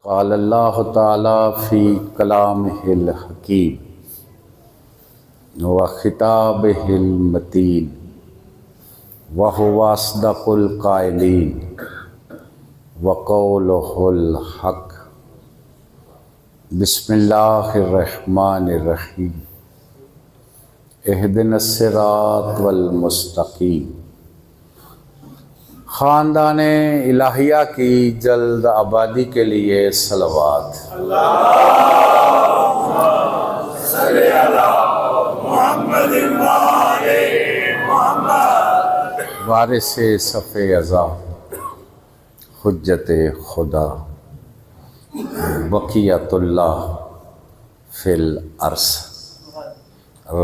قال اللہ تعالی فی کلامہ الحکیم و خطابہ المتین وہو اصدق القائلین وقولہ الحق۔ بسم اللہ الرحمن الرحیم۔ اہدنا الصراط والمستقیم۔ خاندان الہیہ کی جلد آبادی کے لیے صلوات۔ اللہم صلی علی محمد وآل محمد۔ وارث صف ازا، حجت خدا، بقیت اللہ فی الارض،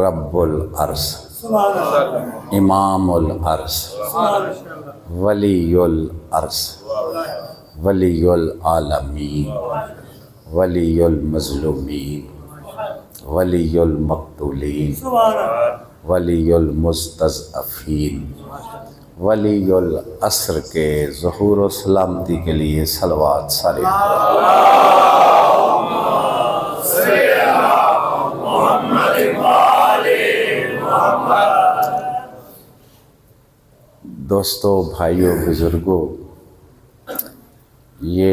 رب الارض، امام الارض، ولی الارض، ولی العالمین، ولی المظلومین، ولی المقتولین، ولی المستضعفین، ولی العصر کے ظہور و سلامتی کے لیے صلوات سارے۔ دوستو، بھائیوں، بزرگوں، یہ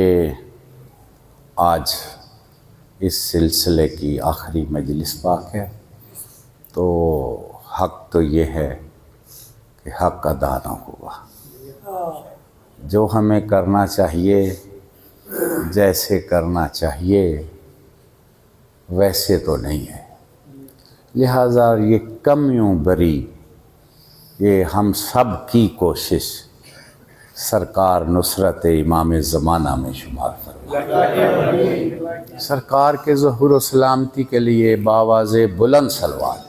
آج اس سلسلے کی آخری مجلس پاک ہے، تو حق تو یہ ہے کہ حق ادا نہ ہوا۔ جو ہمیں کرنا چاہیے، جیسے کرنا چاہیے ویسے تو نہیں ہے، لہٰذا یہ کمیوں بری یہ ہم سب کی کوشش سرکار نصرت امام زمانہ میں شمار فرمائے۔ سرکار کے ظہور و سلامتی کے لیے باواز بلند صلوات۔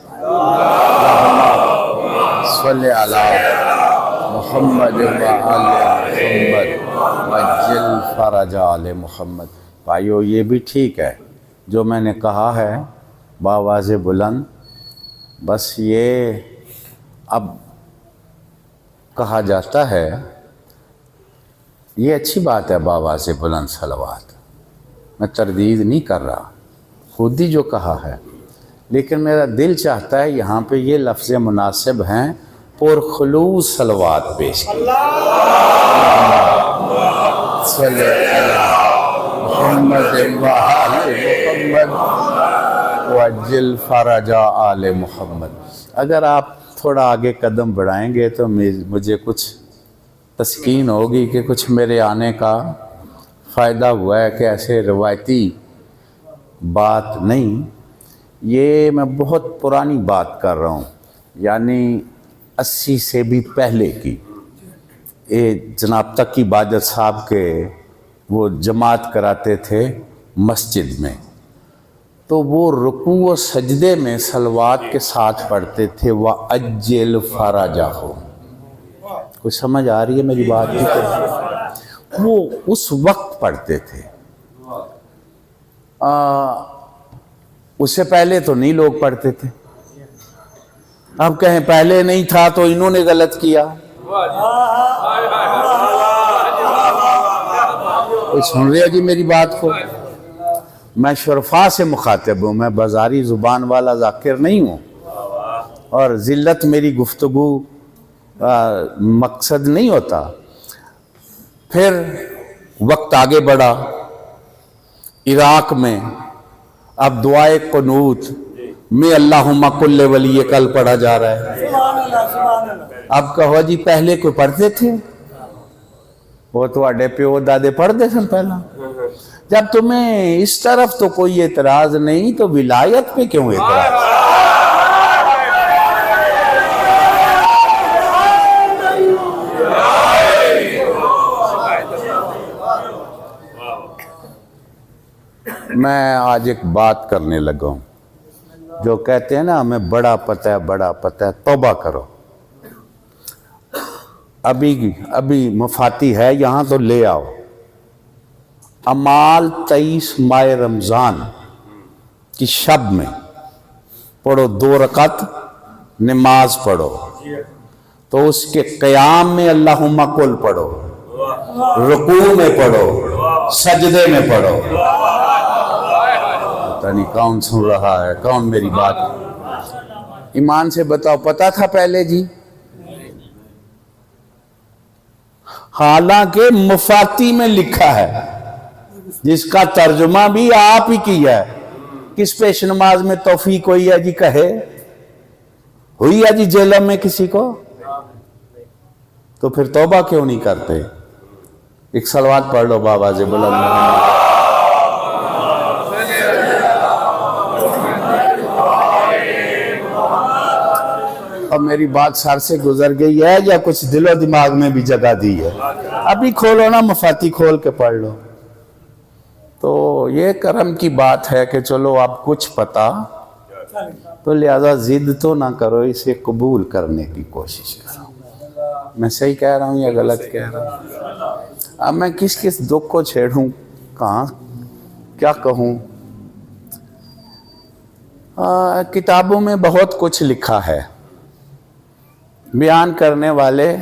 صلی علی محمد وآل محمد وعجل فرج آل محمد۔ بھائیو، یہ بھی ٹھیک ہے جو میں نے کہا ہے باواز بلند، بس یہ اب کہا جاتا ہے، یہ اچھی بات ہے باواز بلند صلوات، میں تردید نہیں کر رہا، خود ہی جو کہا ہے، لیکن میرا دل چاہتا ہے یہاں پہ یہ لفظ مناسب ہیں، پرخلوص صلوات پیش کی۔ صلی اللہ محمد وآل محمد وعجل فرج آل محمد۔ اگر آپ تھوڑا آگے قدم بڑھائیں گے تو مجھے کچھ تسکین ہوگی کہ کچھ میرے آنے کا فائدہ ہوا ہے، کہ ایسے روایتی بات نہیں، یہ میں بہت پرانی بات کر رہا ہوں، یعنی 80 سے بھی پہلے کی۔ یہ جناب تقی باجت صاحب کے وہ جماعت کراتے تھے مسجد میں، تو وہ رکوع و سجدے میں صلوات کے ساتھ پڑھتے تھے وَأَجِّلْ فَرَجَهُ۔ کوئی سمجھ آ رہی ہے میری بات کی؟ وہ اس وقت پڑھتے تھے، اس سے پہلے تو نہیں لوگ پڑھتے تھے۔ اب کہیں پہلے نہیں تھا تو انہوں نے غلط کیا۔ کوئی سن رہے جی میری بات کو؟ میں شرفا سے مخاطب ہوں، میں بازاری زبان والا ذاکر نہیں ہوں، اور ذلت میری گفتگو مقصد نہیں ہوتا۔ پھر وقت آگے بڑھا، عراق میں اب دعائے قنوت میں اللہم کل ولی کل پڑھا جا رہا ہے۔ اب کہو جی پہلے کوئی پڑھتے تھے؟ وہ تو اڈے پیو دادے پڑھتے سن پہلا۔ جب تمہیں اس طرف تو کوئی اعتراض نہیں تو ولایت پہ کیوں اعتراض؟ میں آج ایک بات کرنے لگا ہوں، جو کہتے ہیں نا ہمیں بڑا پتہ ہے، بڑا پتہ ہے، توبہ کرو۔ ابھی مفاتی ہے یہاں تو لے آؤ۔ اعمال 23 ماہ رمضان کی شب میں پڑھو، 2 رکعت نماز پڑھو، تو اس کے قیام میں اللہم کل پڑھو، رکوع میں پڑھو، سجدے میں پڑھو. پتہ نہیں کون سن رہا ہے, کون میری بات. ایمان سے بتاؤ, پتا تھا پہلے جی؟ حالانکہ مفاتی میں لکھا ہے, جس کا ترجمہ بھی آپ ہی کیا ہے. کس پیش نماز میں توفیق ہوئی ہے جی کہے؟ ہوئی ہے جی جیلم میں کسی کو؟ تو پھر توبہ کیوں نہیں کرتے؟ ایک صلوات پڑھ لو بابا سے بلند. اب میری بات سر سے گزر گئی ہے یا کچھ دل و دماغ میں بھی جگہ دی ہے؟ ابھی کھولو نا, مفاتی کھول کے پڑھ لو. تو یہ کرم کی بات ہے کہ چلو اب کچھ پتا, تو لہذا ضد تو نہ کرو, اسے قبول کرنے کی کوشش کرو. میں صحیح کہہ رہا ہوں یا غلط کہہ رہا ہوں؟ اب میں کس کس دکھ کو چھیڑوں, کہاں کیا کہوں. کتابوں میں بہت کچھ لکھا ہے, بیان کرنے والے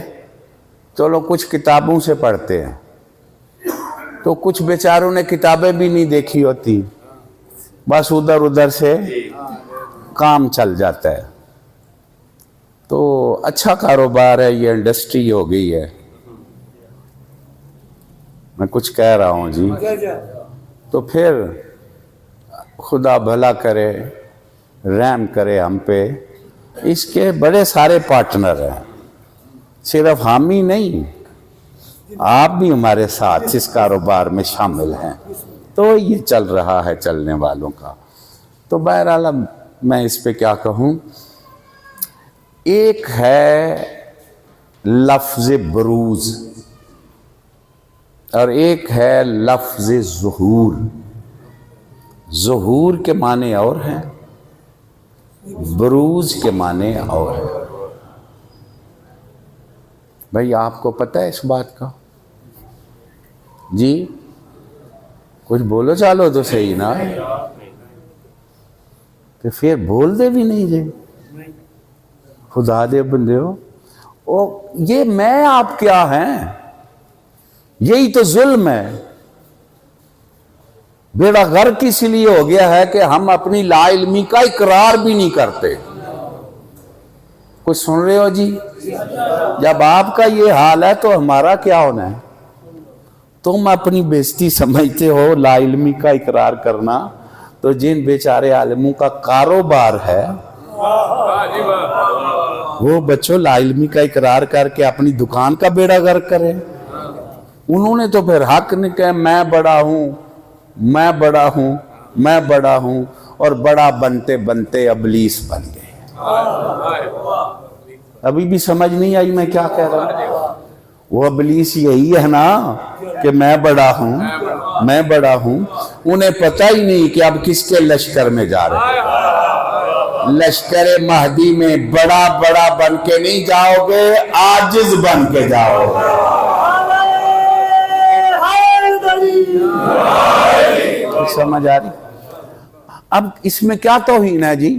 چلو کچھ کتابوں سے پڑھتے ہیں, تو کچھ بیچاروں نے کتابیں بھی نہیں دیکھی ہوتی, بس ادھر ادھر سے کام چل جاتا ہے. تو اچھا کاروبار ہے, یہ انڈسٹری ہو گئی ہے. میں کچھ کہہ رہا ہوں جی, تو پھر خدا بھلا کرے, رحم کرے ہم پہ. اس کے بڑے سارے پارٹنر ہیں, صرف ہم ہی نہیں, آپ بھی ہمارے ساتھ اس کاروبار میں شامل ہیں. تو یہ چل رہا ہے چلنے والوں کا. تو بہرحال میں اس پہ کیا کہوں. ایک ہے لفظ بروز اور ایک ہے لفظ ظہور. ظہور کے معنی اور ہیں, بروز کے معنی اور ہیں. بھائی آپ کو پتہ ہے اس بات کا جی؟ کچھ بولو چالو تو صحیح نا, تو پھر بول دے بھی نہیں جی. خدا دے بندے ہو, یہ میں آپ کیا ہیں, یہی تو ظلم ہے. بیڑا غرق اس لیے ہو گیا ہے کہ ہم اپنی لا علمی کا اقرار بھی نہیں کرتے. کچھ سن رہے ہو جی؟ جب آپ کا یہ حال ہے تو ہمارا کیا ہونا ہے؟ تم اپنی بےزتی سمجھتے ہو لا علمی کا اقرار کرنا, تو جن بیچارے عالموں کا کاروبار ہے وہ بچوں لا علمی کا اقرار کر کے اپنی دکان کا بیڑا غرق کرے. انہوں نے تو پھر حق نہیں کہ میں بڑا ہوں, میں بڑا ہوں, میں بڑا ہوں, اور بڑا بنتے بنتے ابلیس بن گئے. ابھی بھی سمجھ نہیں آئی میں کیا کہہ رہا ہوں؟ وہ ابلیس یہی ہے نا کہ میں بڑا ہوں, میں بڑا ہوں. انہیں پتہ ہی نہیں کہ اب کس کے لشکر میں جا رہے ہیں. لشکر مہدی میں بڑا بڑا بن کے نہیں جاؤ گے, عاجز بن کے جاؤ گے. سمجھ آ رہی؟ اب اس میں کیا توہین ہے جی؟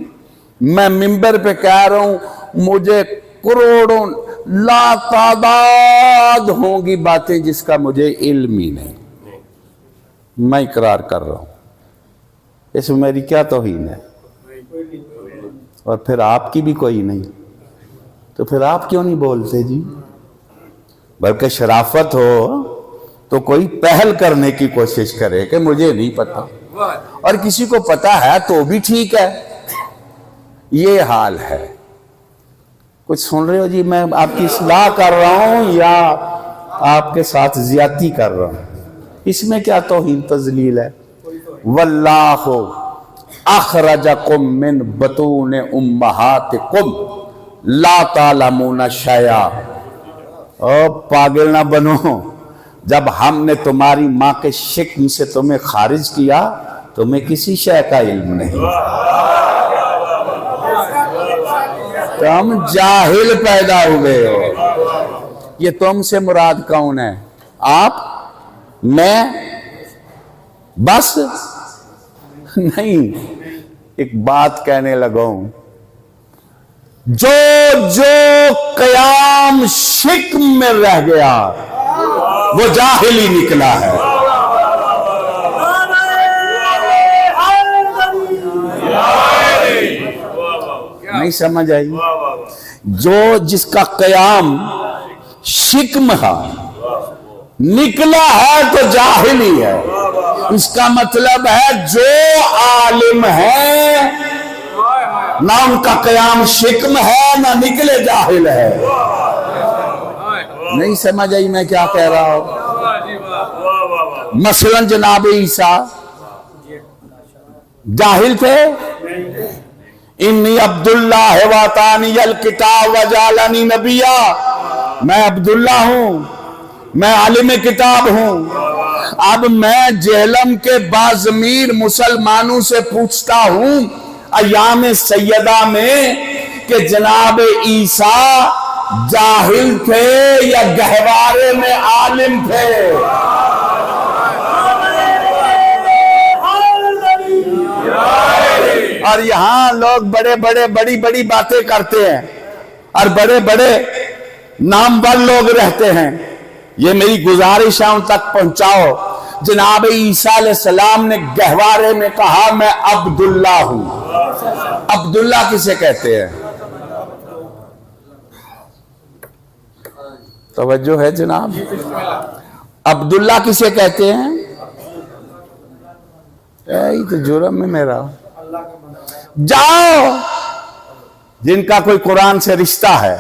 میں منبر پہ کہہ رہا ہوں, مجھے کروڑوں لا تعداد ہوں گی باتیں جس کا مجھے علم ہی نہیں, میں اقرار کر رہا ہوں. اس میں میری کیا توہین ہے؟ اور پھر آپ کی بھی کوئی نہیں, تو پھر آپ کیوں نہیں بولتے جی؟ بلکہ شرافت ہو تو کوئی پہل کرنے کی کوشش کرے کہ مجھے نہیں پتا, اور کسی کو پتا ہے تو بھی ٹھیک ہے. یہ حال ہے. کچھ سن رہے ہو جی؟ میں آپ کی اصلاح کر رہا ہوں یا آپ کے ساتھ زیادتی کر رہا ہوں؟ اس میں کیا توہین تذلیل ہے؟ واللہ اخرجکم من بطون امہاتکم لا تعلمون شیئا. او پاگل نہ بنو, جب ہم نے تمہاری ماں کے شکم سے تمہیں خارج کیا تمہیں کسی شے کا علم نہیں, تم جاہل پیدا ہوئے ہو. یہ تم سے مراد کون ہے؟ آپ؟ میں؟ بس نہیں. ایک بات کہنے لگا ہوں, جو قیام شکم میں رہ گیا وہ جاہل ہی نکلا ہے. نہیں سمجھ آئی؟ جو جس کا قیام شکم ہے نکلا ہے تو جاہل ہی ہے. اس کا مطلب ہے جو عالم ہے نہ ان کا قیام شکم ہے نہ نکلے جاہل ہے. نہیں سمجھ آئی میں کیا کہہ رہا ہوں؟ مثلا جناب عیسیٰ جاہل تھے؟ انی عبداللہ واتانی الکتاب وجعلنی نبیا، میں عبداللہ ہوں، میں عالم کتاب ہوں. اب میں جہلم کے باضمیر مسلمانوں سے پوچھتا ہوں ایام سیدہ میں کہ جناب عیسیٰ جاہل تھے یا گہوارے میں عالم تھے؟ اور یہاں لوگ بڑی بڑی باتیں کرتے ہیں اور بڑے بڑے نامور لوگ رہتے ہیں. یہ میری گزارش ہے ان تک پہنچاؤ. جناب عیسیٰ علیہ السلام نے گہوارے میں کہا میں عبداللہ ہوں. عبداللہ کسے کہتے ہیں؟ توجہ ہے جناب؟ عبداللہ کسے کہتے ہیں؟ یہ تو جرم ہے میرا. جاؤ جن کا کوئی قرآن سے رشتہ ہے،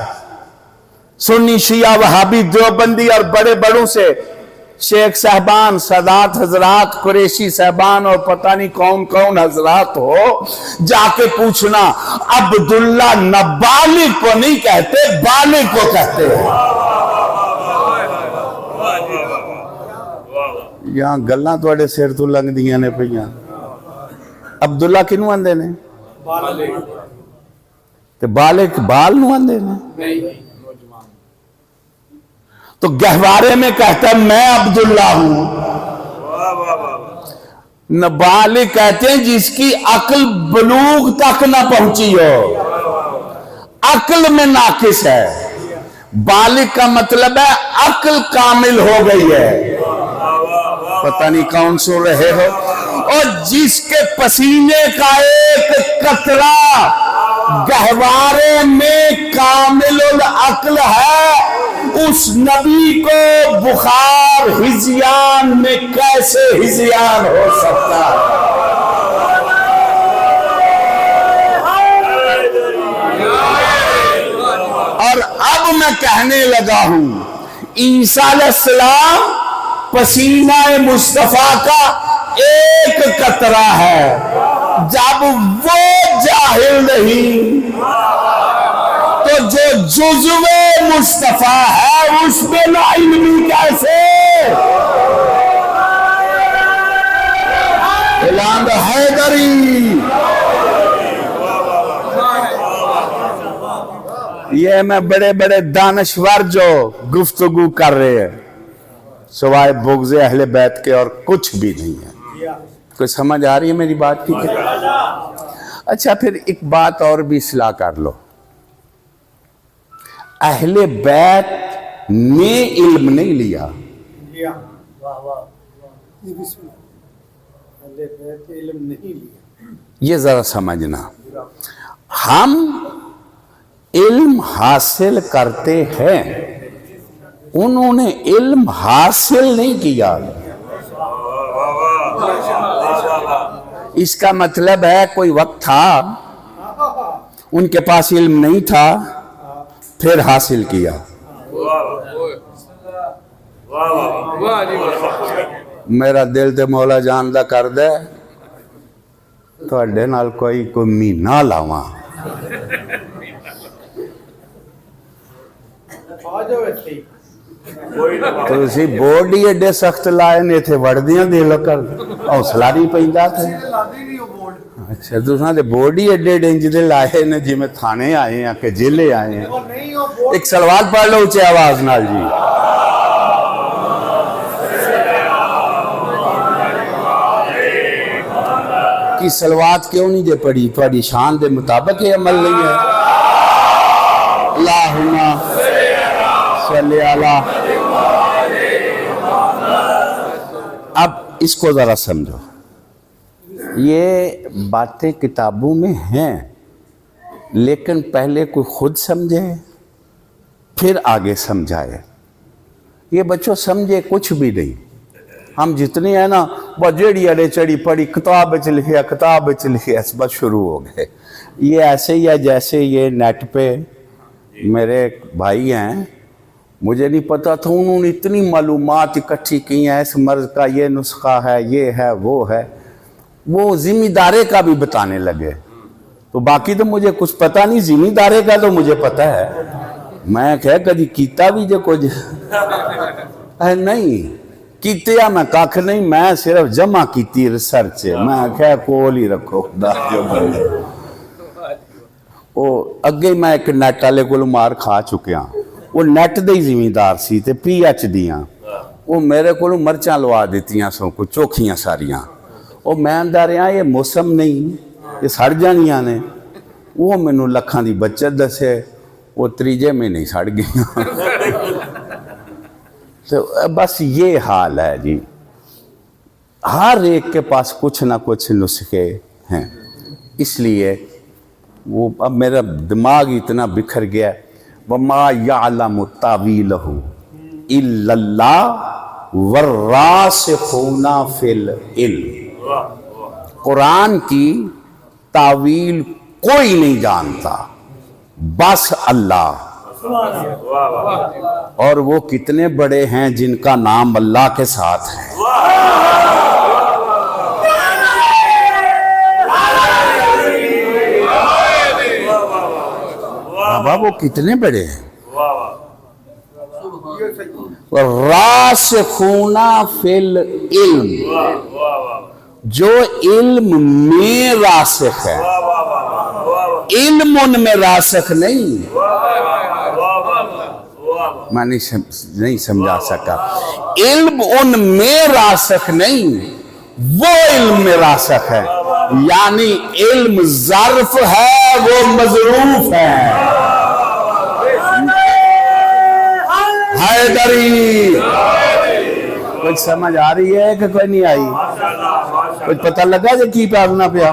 سنی شیعہ وہابی دیوبندی اور بڑے بڑوں سے، شیخ صاحبان، سادات حضرات، قریشی صاحبان اور پتہ نہیں کون کون حضرات ہو، جا کے پوچھنا عبداللہ نہ بالغ کو نہیں کہتے، بالغ کو کہتے ہیں. یہاں گلاں توڑے سر تو لنگ دیاں نے پہیاں. عبداللہ کنوں آندے نے؟ تے بالغ بال نو آندے نے؟ تو گہوارے میں کہتا ہے میں عبداللہ ہوں. نابالغ کہتے ہیں جس کی عقل بلوغ تک نہ پہنچی ہو، عقل میں ناقص ہے. بالغ کا مطلب ہے عقل کامل ہو گئی ہے. پتہ نہیں کون سن رہے ہو؟ اور جس کے پسینے کا ایک قطرہ گہوارے میں کامل العقل ہے، اس نبی کو بخار ہذیان میں کیسے ہذیان ہو سکتا ہے؟ اور اب میں کہنے لگا ہوں عیسیٰ علیہ السلام پسینہ مصطفیٰ کا ایک قطرہ ہے. جب وہ جاہل نہیں تو جو جزو مصطفیٰ ہے اس میں لا علمی کیسے؟ اعلان حیدری. یہ میں بڑے بڑے دانشور جو گفتگو کر رہے ہیں سوائے بغض اہل بیت کے اور کچھ بھی نہیں ہے. کوئی سمجھ آ رہی ہے میری بات کی؟ اچھا پھر ایک بات اور بھی اصلاح کر لو. اہل بیت نے علم نہیں لیا. یہ ذرا سمجھنا. ہم علم حاصل کرتے ہیں، انہوں نے علم حاصل نہیں کیا. اس کا مطلب ہے کوئی وقت تھا ان کے پاس علم نہیں تھا پھر حاصل کیا. میرا دل تے مولا جاندہ کر دے تو اڈے نال کوئی مہینہ لاواں. تو اسی بورڈ ہی ایڈے سخت لائے نے تھے وردیاں دے لکر حوصلہ نہیں پہندا تھے. اچھا دوسرا دے بورڈ ہی ایڈے ڈینج دے لائے نے جی میں تھانے آئے ہیں کہ جیلے آئے ہیں. ایک سلوات پڑھ لو اونچے آواز نال جی. کی سلوات کیوں نہیں دے پڑھی؟ تھوڑی شان دے مطابق یہ عمل نہیں ہے. اللہم صلی اللہ. اب اس کو ذرا سمجھو. یہ باتیں کتابوں میں ہیں لیکن پہلے کوئی خود سمجھے پھر آگے سمجھائے. یہ بچوں سمجھے کچھ بھی نہیں. ہم جتنے ہیں نا وہ جیڑی اڑے چڑی پڑی کتاب لکھے بس شروع ہو گئے. یہ ایسے ہی ہے جیسے یہ نیٹ پہ میرے ایک بھائی ہیں, مجھے نہیں پتا تھا, انہوں نے اتنی معلومات اکٹھی کی ہیں, اس مرض کا یہ نسخہ ہے, یہ ہے, وہ ہے. وہ ذمہ دارے کا بھی بتانے لگے. تو باقی تو مجھے کچھ پتا نہیں, ذمہ دارے کا تو مجھے پتا ہے. میں کہا کدی کیتا بھی جو کچھ نہیں کیتیا میں کاکھ نہیں, میں صرف جمع کیتی ریسرچ. میں کہا کول ہی رکھو خدا جو بندے. وہ اگے میں ایک نیٹ والے کو مار کھا چکیا. وہ نیٹ دے ذمہ دار سی تے پی ایچ دیاں. وہ میرے کو مرچاں لوا دیتیاں سو کو چوکھیاں ساریاں. وہ میں اندر رہا یہ موسم نہیں, یہ سڑ جانیاں نے. وہ مینوں لکھاں دی بچت دسے, وہ تریجے میں نہیں سڑ گئیاں. تو بس یہ حال ہے جی. ہر ایک کے پاس کچھ نہ کچھ نسخے ہیں. اس لیے وہ اب میرا دماغ اتنا بکھر گیا. وَمَا يَعْلَمُ تَعْوِيلَهُ إِلَّا اللَّهُ وَالرَّاسِخُونَ فِي الْعِلْمِ. قرآن کی تعویل کوئی نہیں جانتا, بس اللہ. اور وہ کتنے بڑے ہیں جن کا نام اللہ کے ساتھ ہے. بابا وہ کتنے بڑے ہیں. راسخون فی العلم, جو علم میں راسخ ہے. علم ان میں راسخ نہیں. میں نہیں سمجھا سکا. علم ان میں راسخ نہیں, وہ علم میں راسخ ہے. یعنی علم ظرف ہے, وہ مظروف ہے. حیدری کچھ سمجھ آ رہی ہے کہ کوئی نہیں آئی؟ کچھ پتہ لگا جے کی پاگنا پیا؟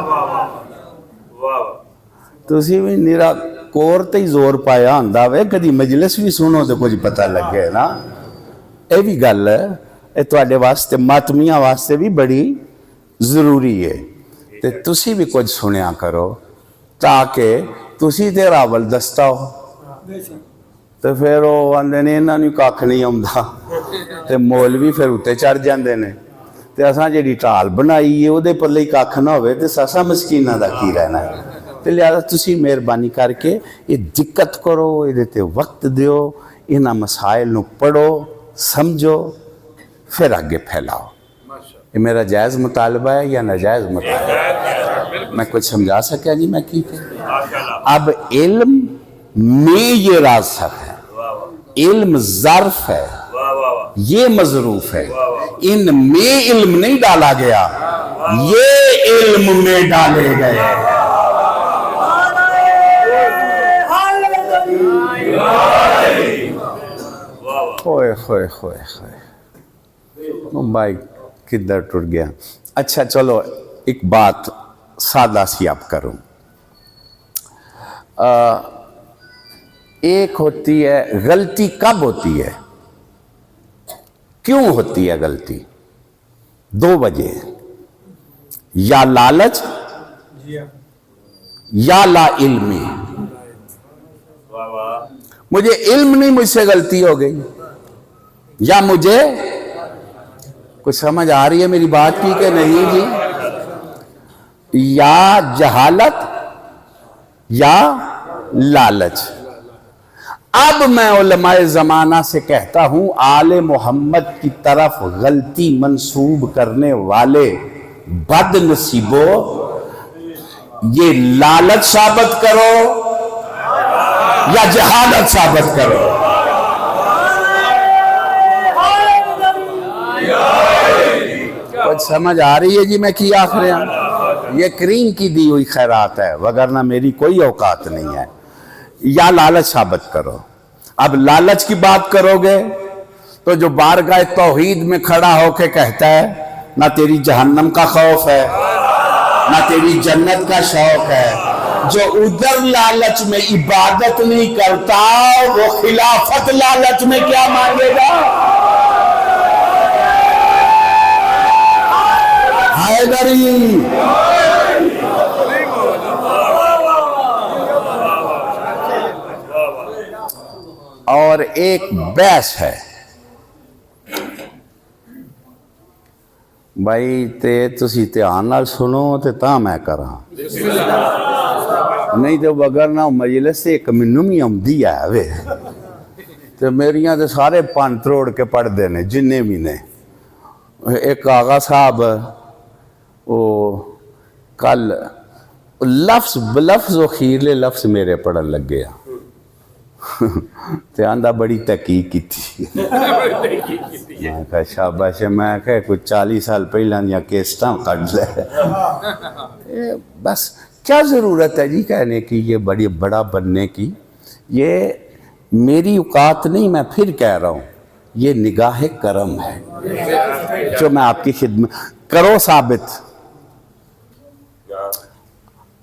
تسی بھی نیرا کور تے ہی زور پایا ہوندا وے, کدی مجلس بھی سنو تو کچھ پتہ لگے نا. اے بھی گل ہے, اے تواڈے واسطے ماتمیاں واسطے بھی بڑی ضروری ہے. تے تسی بھی کچھ سنیا کرو تاکہ تسی تے راول دستا ہو. تو پھر وہ آندے نے انہاں نوں کھ نہیں آوندا, تے مولوی پھر اُتے چڑھ جاندے نے. تے اساں جڑی ٹال بنائی ہے اودے پلے ہی کھ نہ ہوے تے اساں مسکیناں دا کی رہنا ہے. تے لہذا تسی مہربانی کر کے یہ دقت کرو, یہ تے وقت دیو, انہاں مسائل نو پڑھو, سمجھو, پھر آگے پھیلاؤ. یہ میرا جائز مطالبہ ہے یا ناجائز مطالبہ ہے؟ میں کچھ سمجھا سکیا جی میں کی تھے. اب علم میں یہ راسخ ہے, علم ظرف ہے, یہ مظروف ہے. ان میں علم نہیں ڈالا گیا, یہ علم میں ڈالے گئے. ہوئے ہوئے ہوئے ہوئے بھائی کدھر ٹوٹ گیا. اچھا چلو ایک بات سادہ سی اب کروں. ایک ہوتی ہے غلطی کب ہوتی ہے, کیوں ہوتی ہے غلطی؟ دو وجہ, یا لالچ یا لا علمی. مجھے علم نہیں, مجھ سے غلطی ہو گئی, یا مجھے کچھ سمجھ آ رہی ہے میری بات کی کہ نہیں جی؟ یا جہالت یا لالچ. اب میں علماء زمانہ سے کہتا ہوں, آل محمد کی طرف غلطی منسوب کرنے والے بد نصیبو, یہ لالچ ثابت کرو یا جہالت ثابت کرو. کچھ سمجھ آ رہی ہے جی میں کی آخر ہوں؟ یہ کریم کی دی ہوئی خیرات ہے, وگرنہ میری کوئی اوقات نہیں ہے. یا لالچ ثابت کرو. اب لالچ کی بات کرو گے تو جو بارگاہ توحید میں کھڑا ہو کے کہتا ہے نہ تیری جہنم کا خوف ہے, نہ تیری جنت کا شوق ہے, جو ادھر لالچ میں عبادت نہیں کرتا وہ خلافت لالچ میں کیا مانگے گا؟ حیدری اور ایک بحث ہے بھائی تے تسی دھیان نال سنو تے تاں میں کراں نہیں تو بغیر نہ مجلس سے ایک منوں بھی آمدی ہے وے تے میریاں تے سارے پن تروڑ کے پڑھ دینے جننے بھی نے ایک آغا صاحب وہ کل لفظ بلفظ و خیرلے لفظ میرے پڑھن لگ گیا تے آندہ بڑی تحقیق کی تھی میں کہا شاباش ہے میں کہا کچھ 40 سال پہلے یا کیسٹاں کٹ لے بس کیا ضرورت ہے جی کہنے کی یہ بڑی بڑا بننے کی یہ میری اوقات نہیں میں پھر کہہ رہا ہوں یہ نگاہ کرم ہے جو میں آپ کی خدمت کرو ثابت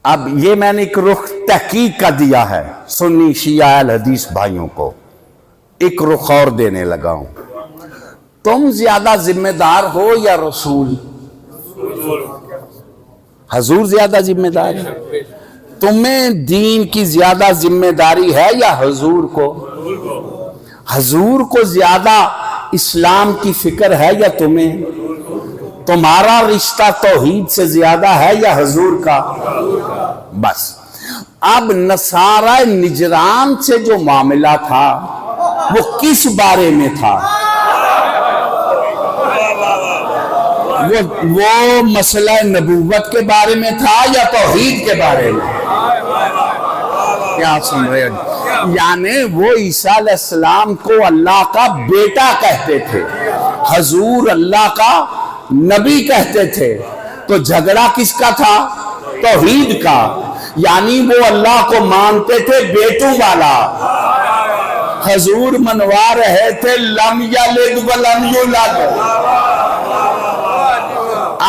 اب یہ میں نے ایک رخ تحقیق کا دیا ہے سنی شیعہ اہل حدیث بھائیوں کو ایک رخ اور دینے لگا ہوں تم زیادہ ذمہ دار ہو یا رسول حضور زیادہ ذمہ دار ہے تمہیں دین کی زیادہ ذمہ داری ہے یا حضور کو حضور کو زیادہ اسلام کی فکر ہے یا تمہیں تمہارا رشتہ توحید سے زیادہ ہے یا حضور کا بس اب نصارہ نجران سے جو معاملہ تھا وہ کس بارے میں تھا وہ مسئلہ نبوت کے بارے میں تھا یا توحید کے بارے میں کیا سن رہے ہیں یعنی وہ عیسیٰ علیہ السلام کو اللہ کا بیٹا کہتے تھے حضور اللہ کا نبی کہتے تھے تو جھگڑا کس کا تھا توحید کا یعنی وہ اللہ کو مانتے تھے بیٹوں والا حضور منوا رہے تھے لم یلد ولم یولد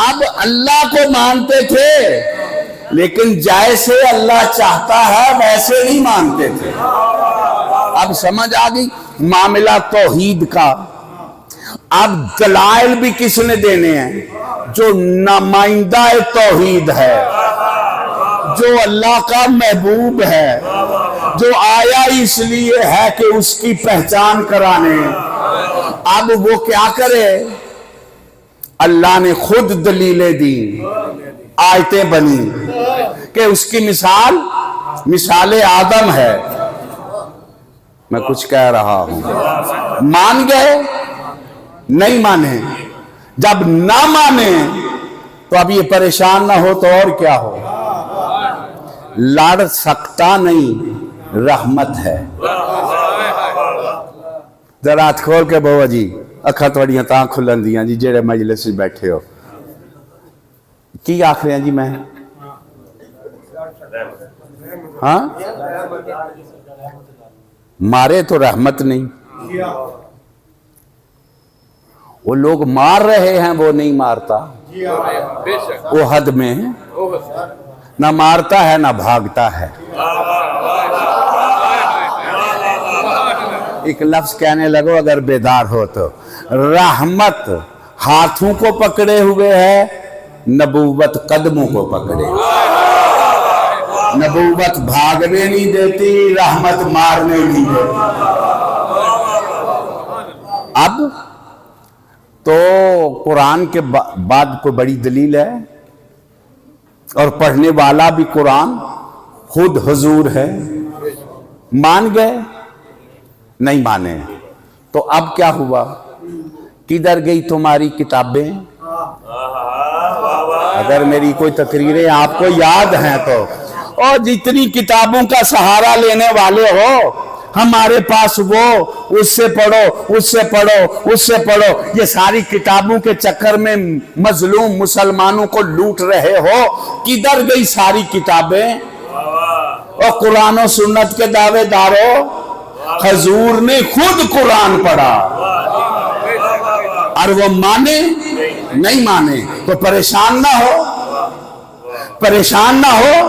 اب اللہ کو مانتے تھے لیکن جیسے اللہ چاہتا ہے ویسے نہیں مانتے تھے اب سمجھ آ گئی معاملہ توحید کا اب دلائل بھی کس نے دینے ہیں جو نمائندہ توحید ہے جو اللہ کا محبوب ہے جو آیا اس لیے ہے کہ اس کی پہچان کرانے اب وہ کیا کرے اللہ نے خود دلیلیں دی آیتیں بنی کہ اس کی مثال آدم ہے میں کچھ کہہ رہا ہوں مان گئے نہیں مانے جب نہ مانے تو اب یہ پریشان نہ ہو تو اور کیا ہو لڑ سکتا نہیں رحمت ہے ذرا ہاتھ کھول کے بہو جی اکھا توڑیاں تاں کھلن دیاں جی جیڑے مجلس سے بیٹھے ہو کی آخر ہیں جی میں ہاں مارے تو رحمت نہیں وہ لوگ مار رہے ہیں وہ نہیں مارتا وہ حد میں نہ مارتا ہے نہ بھاگتا ہے ایک لفظ کہنے لگو اگر بیدار ہو تو رحمت ہاتھوں کو پکڑے ہوئے ہے نبوت قدموں کو پکڑے نبوت بھاگنے نہیں دیتی رحمت مارنے نہیں دیتی اب تو قرآن کے بعد کوئی بڑی دلیل ہے اور پڑھنے والا بھی قرآن خود حضور ہے مان گئے نہیں مانے تو اب کیا ہوا کدھر گئی تمہاری کتابیں اگر میری کوئی تقریریں آپ کو یاد ہیں تو اور جتنی کتابوں کا سہارا لینے والے ہو ہمارے پاس وہ اس سے پڑھو اس سے پڑھو اس سے پڑھو یہ ساری کتابوں کے چکر میں مظلوم مسلمانوں کو لوٹ رہے ہو کدھر گئی ساری کتابیں اور قرآن و سنت کے دعوے داروں حضور نے خود قرآن پڑھا اور وہ مانے نہیں مانے تو پریشان نہ ہو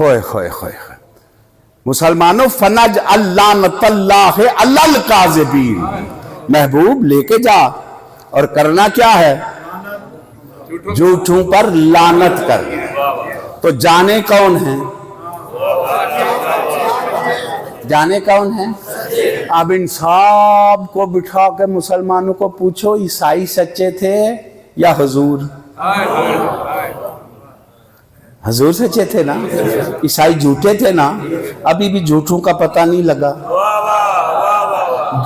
ہوئے ہوئے ہوئے مسلمانوں فنج اللعنۃ اللہ علی الکاذبین، محبوب لے کے جا اور کرنا کیا ہے؟ جھوٹوں پر لعنت کر۔ تو جانے کون ہیں؟ جانے کون ہیں؟ اب ان سب کو بٹھا کے مسلمانوں کو پوچھو عیسائی سچے تھے یا حضور؟ حضور سچے تھے نا، عیسائی جھوٹے تھے نا؟ ابھی بھی جھوٹوں کا پتہ نہیں لگا۔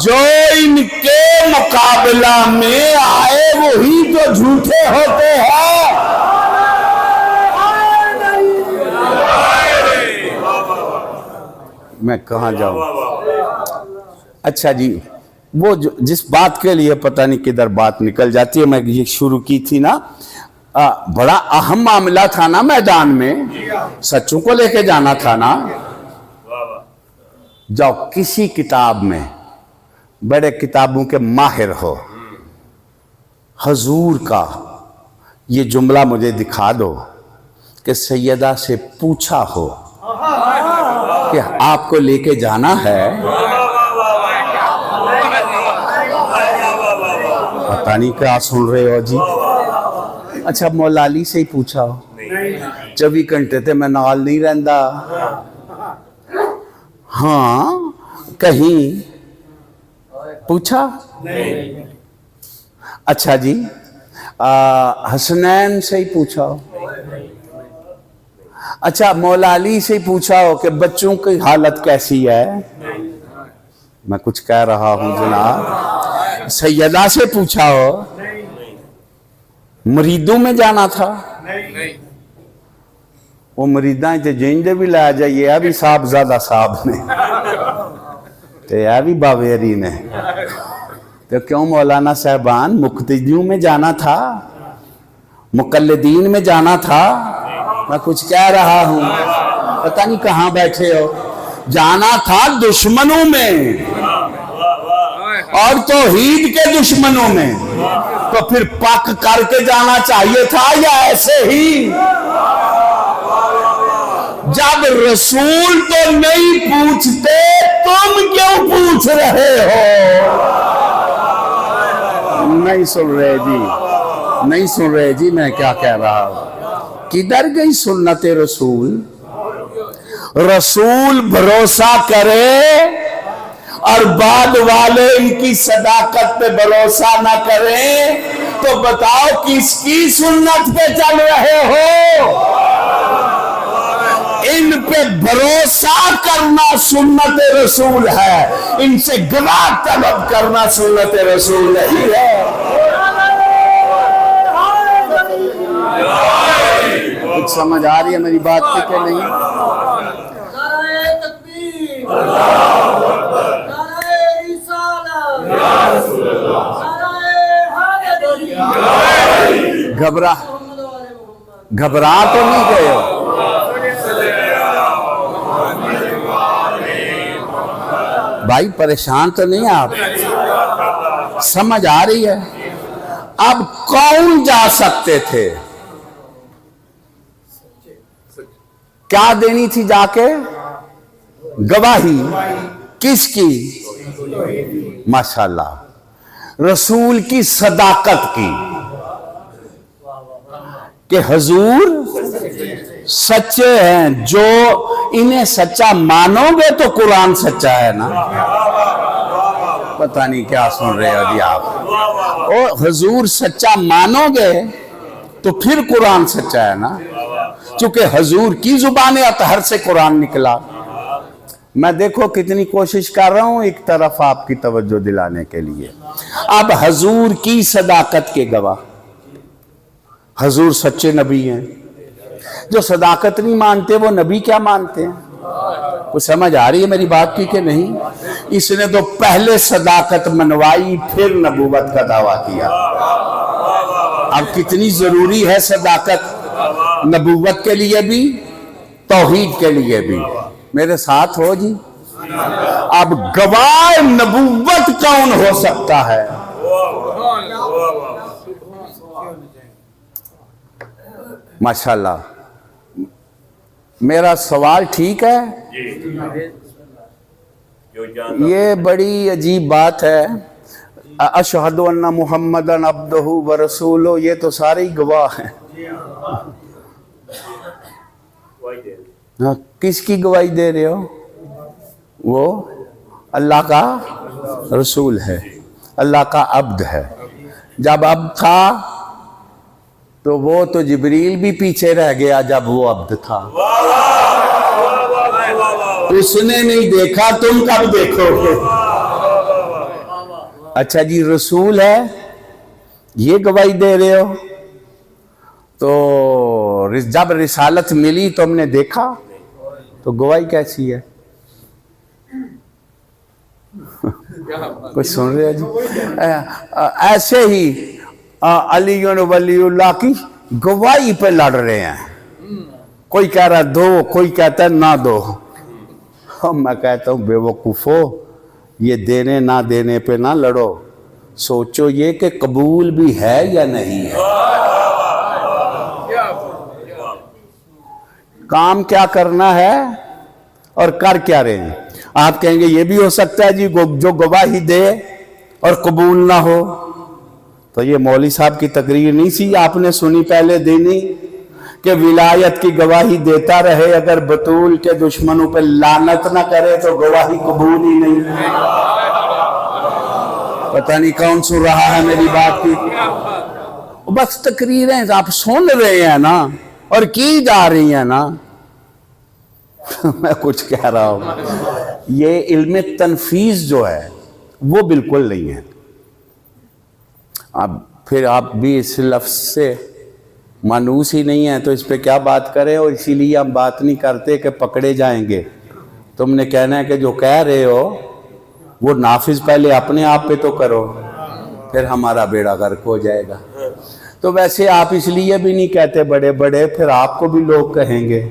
جو ان کے مقابلہ میں آئے وہی تو جھوٹے ہوتے ہیں۔ میں کہاں جاؤں؟ اچھا جی، وہ جس بات کے لیے پتہ نہیں کدھر بات نکل جاتی ہے، میں یہ شروع کی تھی نا، بڑا اہم معاملہ تھا نا میدان میں، سچوں کو لے کے جانا تھا نا۔ جاؤ کسی کتاب میں، بڑے کتابوں کے ماہر ہو، حضور کا یہ جملہ مجھے دکھا دو کہ سیدہ سے پوچھا ہو کہ آپ کو لے کے جانا ہے، پتہ نہیں کیا سن رہے ہو جی۔ اچھا مولا علی سے ہی پوچھا ہو، 24 گھنٹے تے میں نال نہیں رہندا، ہاں کہیں پوچھا؟ اچھا جی حسنین سے ہی پوچھا ہو، اچھا مولا علی سے ہی پوچھا ہو کہ بچوں کی حالت کیسی ہے؟ میں کچھ کہہ رہا ہوں جناب۔ سیدہ سے پوچھا ہو؟ مریدوں میں جانا تھا؟ وہ مریداں تے جیندے بھی لے جائیے، ابھی صاحب زیادہ صاحب نے تے ابھی باویری نے، تو کیوں مولانا صاحبان مقتدیوں میں جانا تھا، مقلدین میں جانا تھا؟ میں کچھ کہہ رہا ہوں، پتہ نہیں کہاں بیٹھے ہو۔ جانا تھا دشمنوں میں اور توحید کے دشمنوں میں، تو پھر پک کر کے جانا چاہیے تھا یا ایسے ہی؟ جب رسول تو نہیں پوچھتے تم کیوں پوچھ رہے ہو؟ نہیں سن رہے جی، نہیں سن رہے جی میں کیا کہہ رہا ہوں۔ کدھر گئی سنت رسول؟ رسول بھروسہ کرے اور بعد والے ان کی صداقت پہ بھروسہ نہ کریں تو بتاؤ کس کی سنت پہ چل رہے ہو؟ ان پہ بھروسہ کرنا سنت رسول ہے، ان سے گواہ طلب کرنا سنت رسول نہیں ہے۔ کچھ سمجھ آ رہی ہے میری بات کی کہ نہیں؟ گھبرا تو نہیں گئے ہو؟ بھائی پریشان تو نہیں آپ؟ سمجھ آ رہی ہے؟ اب کون جا سکتے تھے؟ کیا دینی تھی جا کے؟ گواہی کس کی؟ ماشاءاللہ رسول کی صداقت کی، کہ حضور سچے ہیں، جو انہیں سچا مانو گے تو قرآن سچا ہے نا۔ پتہ نہیں کیا سن رہے ہو جی آپ۔ او حضور سچا مانو گے تو پھر قرآن سچا ہے نا، چونکہ حضور کی زبان اطہر سے قرآن نکلا۔ میں دیکھو کتنی کوشش کر رہا ہوں ایک طرف آپ کی توجہ دلانے کے لیے۔ اب حضور کی صداقت کے گواہ، حضور سچے نبی ہیں، جو صداقت نہیں مانتے وہ نبی کیا مانتے ہیں؟ کچھ سمجھ آ رہی ہے میری بات کی کہ نہیں؟ اس نے تو پہلے صداقت منوائی پھر نبوت کا دعویٰ کیا۔ اب کتنی ضروری ہے صداقت، نبوت کے لیے بھی توحید کے لیے بھی۔ میرے ساتھ ہو جی؟ اب گواہ نبوت کون ہو سکتا ہے؟ ماشاءاللہ میرا سوال ٹھیک ہے؟ یہ بڑی عجیب بات ہے. اشہد ان محمدن عبدہ ورسولہ، یہ تو سارے ہی گواہ ہیں. کس کی گواہی دے رہے ہو؟ وہ اللہ کا رسول ہے، اللہ کا عبد ہے. جب عبد تھا تو وہ تو جبریل بھی پیچھے رہ گیا جب وہ عبد تھا. اس نے نہیں دیکھا، تم کب دیکھو گے؟ اچھا جی، رسول ہے یہ گواہی دے رہے ہو، تو جب رسالت ملی تم نے دیکھا تو گواہی کیسی ہے؟ کچھ سن رہے جی؟ ایسے ہی علی ولی اللہ کی گواہی پہ لڑ رہے ہیں. کوئی کہہ رہا دو، کوئی کہتا ہے نہ دو. میں کہتا ہوں بے وقوفو، یہ دینے نہ دینے پہ نہ لڑو، سوچو یہ کہ قبول بھی ہے یا نہیں ہے. کام کیا کرنا ہے اور کر کیا رہے ہیں. آپ کہیں گے یہ بھی ہو سکتا ہے جی جو گواہی دے اور قبول نہ ہو. تو یہ مولوی صاحب کی تقریر نہیں سی آپ نے سنی پہلے دینی کہ ولایت کی گواہی دیتا رہے، اگر بطول کے دشمنوں پہ لعنت نہ کرے تو گواہی قبول ہی نہیں. پتہ نہیں کون سن رہا ہے میری بات کی. بس تقریریں آپ سن رہے ہیں نا اور کی جا رہی ہیں نا. میں کچھ کہہ رہا ہوں، یہ علم تنفیذ جو ہے وہ بالکل نہیں ہے. اب پھر آپ بھی اس لفظ سے مانوس ہی نہیں ہیں تو اس پہ کیا بات کریں. اور اسی لیے ہم بات نہیں کرتے کہ پکڑے جائیں گے. تم نے کہنا ہے کہ جو کہہ رہے ہو وہ نافذ پہلے اپنے آپ پہ تو کرو، پھر ہمارا بیڑا غرق ہو جائے گا. تو ویسے آپ اس لیے بھی نہیں کہتے بڑے بڑے، پھر آپ کو بھی لوگ کہیں گے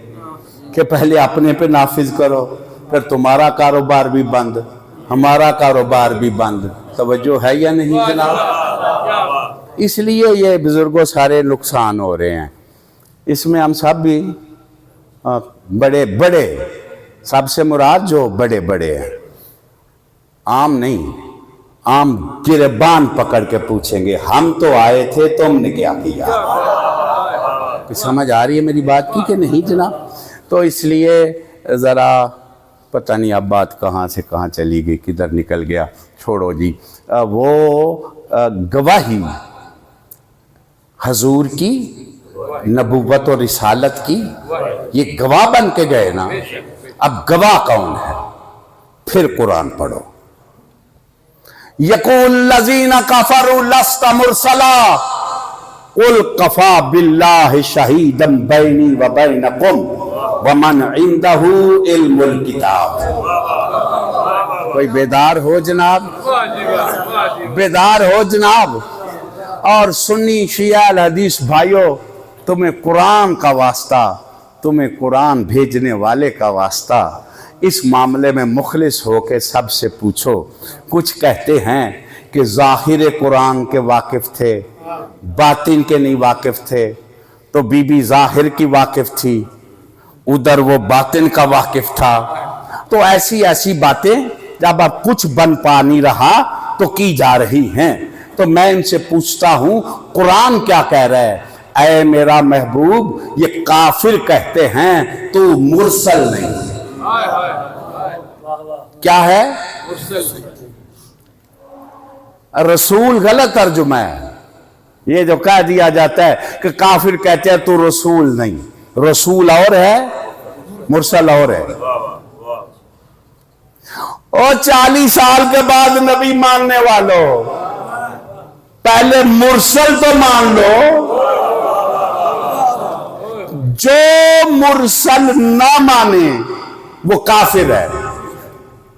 کہ پہلے اپنے پہ نافذ کرو، پھر تمہارا کاروبار بھی بند، ہمارا کاروبار بھی بند. توجہ ہے یا نہیں جناب؟ اس لیے یہ بزرگوں سارے نقصان ہو رہے ہیں. اس میں ہم سب بھی بڑے بڑے، سب سے مراد جو بڑے بڑے ہیں، عام نہیں، عام گربان پکڑ کے پوچھیں گے ہم تو آئے تھے تم نے کیا کیا. سمجھ آ رہی ہے میری بات کی کہ نہیں جناب؟ تو اس لیے ذرا پتہ نہیں اب بات کہاں سے کہاں چلی گئی، کدھر نکل گیا، چھوڑو جی. وہ گواہی حضور کی نبوت و رسالت کی، یہ گواہ بن کے گئے نا. اب گواہ کون ہے؟ پھر قرآن پڑھو. یقول الذین کفروا لست مرسلا قل کفی باللہ شہیدا بینی و بینکم ومن عنده علم الکتاب. کوئی بیدار ہو جناب، بیدار ہو جناب. اور سنی شیعہ الحدیث بھائیو، تمہیں قرآن کا واسطہ، تمہیں قرآن بھیجنے والے کا واسطہ، اس معاملے میں مخلص ہو کے سب سے پوچھو. کچھ کہتے ہیں کہ ظاہر قرآن کے واقف تھے، باطن کے نہیں واقف تھے. تو بی بی ظاہر کی واقف تھی، ادھر وہ باطن کا واقف تھا. تو ایسی ایسی باتیں جب اب کچھ بن پا نہیں رہا تو کی جا رہی ہیں. تو میں ان سے پوچھتا ہوں قرآن کیا کہہ رہا ہے؟ اے میرا محبوب، یہ کافر کہتے ہیں تو مرسل نہیں. کیا ہے؟ رسول غلط ترجمہ ہے. یہ جو کہہ دیا جاتا ہے کہ کافر کہتے ہیں تو رسول نہیں. رسول اور ہے، مرسل اور ہے. اور 40 سال کے بعد نبی ماننے والوں، پہلے مرسل تو مان لو. جو مرسل نہ مانے وہ کافر ہے.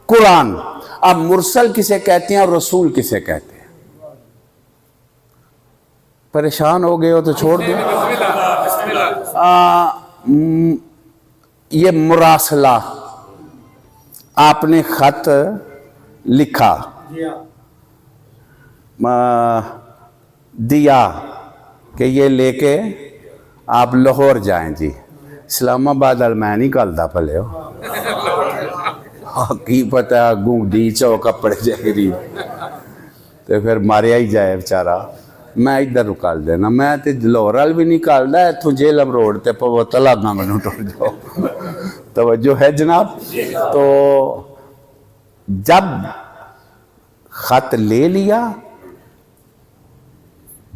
قرآن. اب مرسل کسے کہتے ہیں اور رسول کسے کہتے ہیں؟ پریشان ہو گئے ہو تو چھوڑ دو. یہ مراسلہ آپ نے خط لکھا دیا کہ یہ لے کے آپ لاہور جائیں جی. اسلام آباد وال میں نہیں گلدا پلے کی پتہ گونڈی چو کپڑے جگری تے پھر ماریا ہی جائے بیچارہ. میں ادھر نکال دینا, میں تے لاہور وال بھی نہیں نکالدا, اتوں جیلم روڈ تے پو تلاگاں منو ٹر جاؤ. توجہ ہے جناب. تو جب خط لے لیا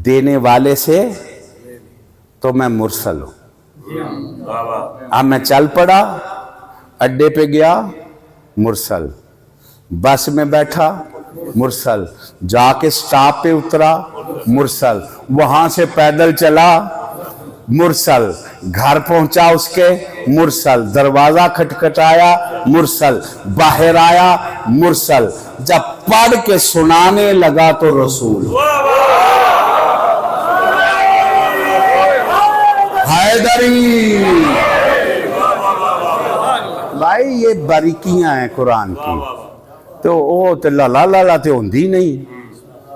دینے والے سے تو میں مرسل ہوں. اب میں چل پڑا, اڈے پہ گیا مرسل, بس میں بیٹھا مرسل, جا کے سٹاپ پہ اترا مرسل, وہاں سے پیدل چلا مرسل, گھر پہنچا اس کے مرسل, دروازہ کھٹکھٹایا مرسل, باہر آیا مرسل, جب پڑھ کے سنانے لگا تو رسول. حیدری بھائی یہ باریکیاں ہیں قرآن کی. تو وہ تو لالا لالا تے ہوندی نہیں,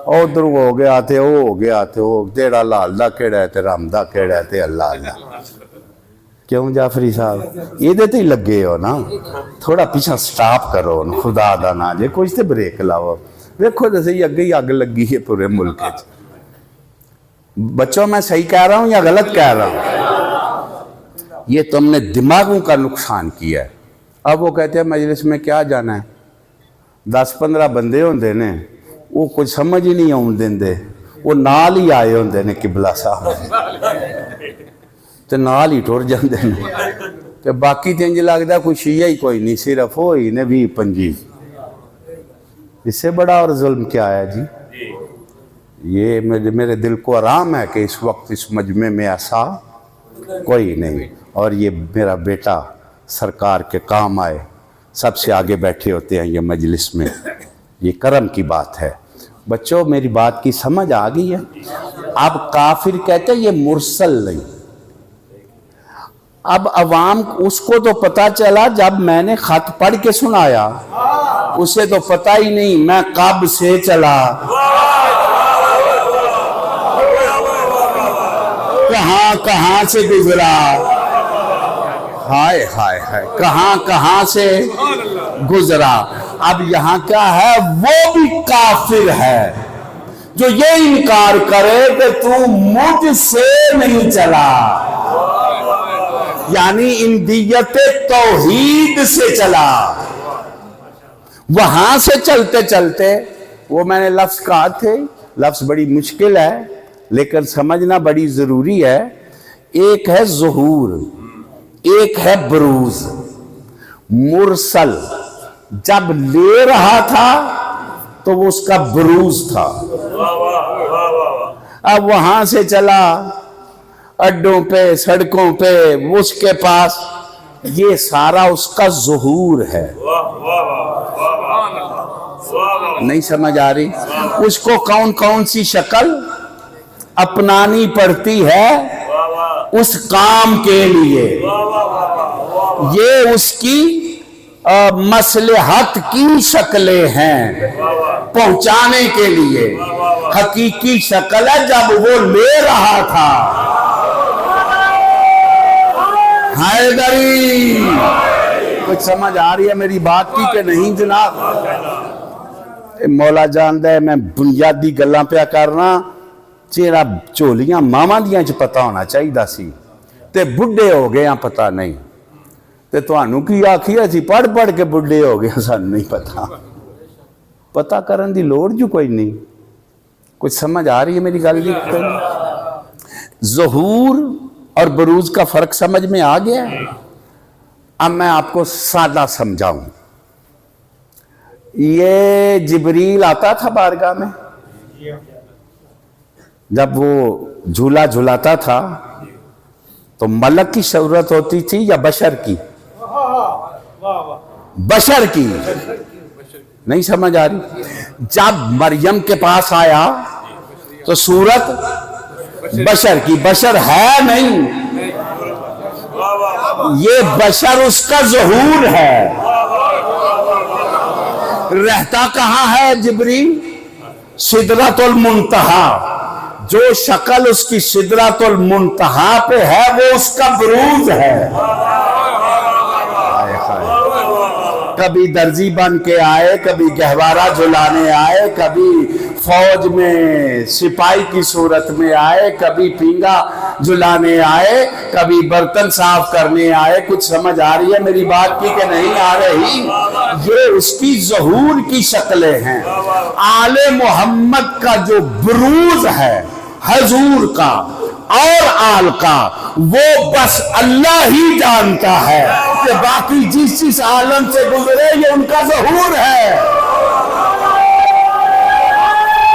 ادھر ہو گیا تے وہ ہو گیا تے وہ تیرا لال دا کیڑا ہے تے رام دا کیڑا ہے تے اللہ اللہ. کیوں جعفری صاحب یہ دے تے ہی لگے ہو نا, تھوڑا پیچھا سٹاپ کرو خدا دا نا جے کچھ تے بریک لاؤ. دیکھو جیسے ہی اگے ہی آگ لگی ہے پورے ملک. بچوں میں صحیح کہہ رہا ہوں یا غلط کہہ رہا ہوں؟ یہ تم نے دماغوں کا نقصان کیا ہے. اب وہ کہتے ہیں مجلس میں کیا جانا ہے, 10-15 بندے ہوندے نے, وہ کچھ سمجھ ہی نہیں آن دیندے, وہ نال ہی آئے ہوندے نے قبلہ صاحب تے نال ہی ٹر جاندے نے, تے باقی تے انج لگدا کوئی شیعہ ہی کوئی نہیں, صرف ہوئی نے 20-25. اس سے بڑا اور ظلم کیا ہے جی؟ یہ میرے دل کو آرام ہے کہ اس وقت اس مجمع میں ایسا کوئی نہیں, اور یہ میرا بیٹا سرکار کے کام آئے, سب سے آگے بیٹھے ہوتے ہیں یہ مجلس میں, یہ کرم کی بات ہے. بچوں میری بات کی سمجھ آ گئی ہے؟ اب کافر کہتے ہیں یہ مرسل نہیں. اب عوام اس کو تو پتا چلا جب میں نے خط پڑھ کے سنایا, اسے تو پتا ہی نہیں میں کب سے چلا, کہاں کہاں سے گزرا, ہائے ہائے ہائے کہاں کہاں سے گزرا. اب یہاں کیا ہے, وہ بھی کافر ہے جو یہ انکار کرے کہ تو مجھ سے نہیں چلا, یعنی اندیت توحید سے چلا. وہاں سے چلتے چلتے, وہ میں نے لفظ کہا تھے, لفظ بڑی مشکل ہے لیکن سمجھنا بڑی ضروری ہے. ایک ہے ظہور, ایک ہے بروز. مرسل جب لے رہا تھا تو وہ اس کا بروز تھا. اب وہاں سے چلا اڈوں پہ سڑکوں پہ اس کے پاس, یہ سارا اس کا ظہور ہے. نہیں سمجھ آ رہی؟ اس کو کون کون سی شکل اپنانی پڑتی ہے اس کام کے لیے. یہ اس کی مصلحت کی شکلیں ہیں پہنچانے کے لیے. حقیقی شکل ہے جب وہ لے رہا تھا. حیدری کچھ سمجھ آ رہی ہے میری بات کی کہ نہیں جناب؟ مولا جاندہ ہے میں بنیادی گلاں پہ کرنا, چیرا چولیاں ماما دیاں چ پتہ ہونا چاہیے سی, تے بڈھے ہو گئے ہیں پتہ نہیں. تے تانوں کی آکھیا سی پڑھ پڑھ کے بڈھے ہو گئے, سانوں نہیں پتہ. پتہ کرن دی لوڑ جو کوئی نہیں. کچھ سمجھ آ رہی ہے میری گل جی؟ ظہور اور بروز کا فرق سمجھ میں آ گیا ہے. اب میں آپ کو سادہ سمجھاؤں. یہ جبریل آتا تھا بارگاہ میں, جب وہ جھولا جھولاتا تھا تو ملک کی صورت ہوتی تھی یا بشر کی؟ بشر کی. نہیں سمجھ آ رہی؟ جب مریم کے پاس آیا تو صورت بشر کی. بشر ہے نہیں, یہ بشر اس کا ظہور ہے. رہتا کہاں ہے جبریل؟ سدرۃ المنتہا, جو شکل اس کی سدرۃ المنتہا پہ ہے وہ اس کا بروز ہے. کبھی درزی بن کے آئے، کبھی گہوارہ جلانے آئے، کبھی فوج میں سپاہی کی صورت میں آئے، کبھی پینگا جلانے آئے، کبھی برتن صاف کرنے آئے. کچھ سمجھ آ رہی ہے میری بات کی کہ نہیں آ رہی؟ یہ اس کی ظہور کی شکلیں ہیں. آل محمد کا جو بروز ہے حضور کا اور آل کا، وہ بس اللہ ہی جانتا ہے کہ باقی جس عالم سے گزرے یہ ان کا ظہور ہے.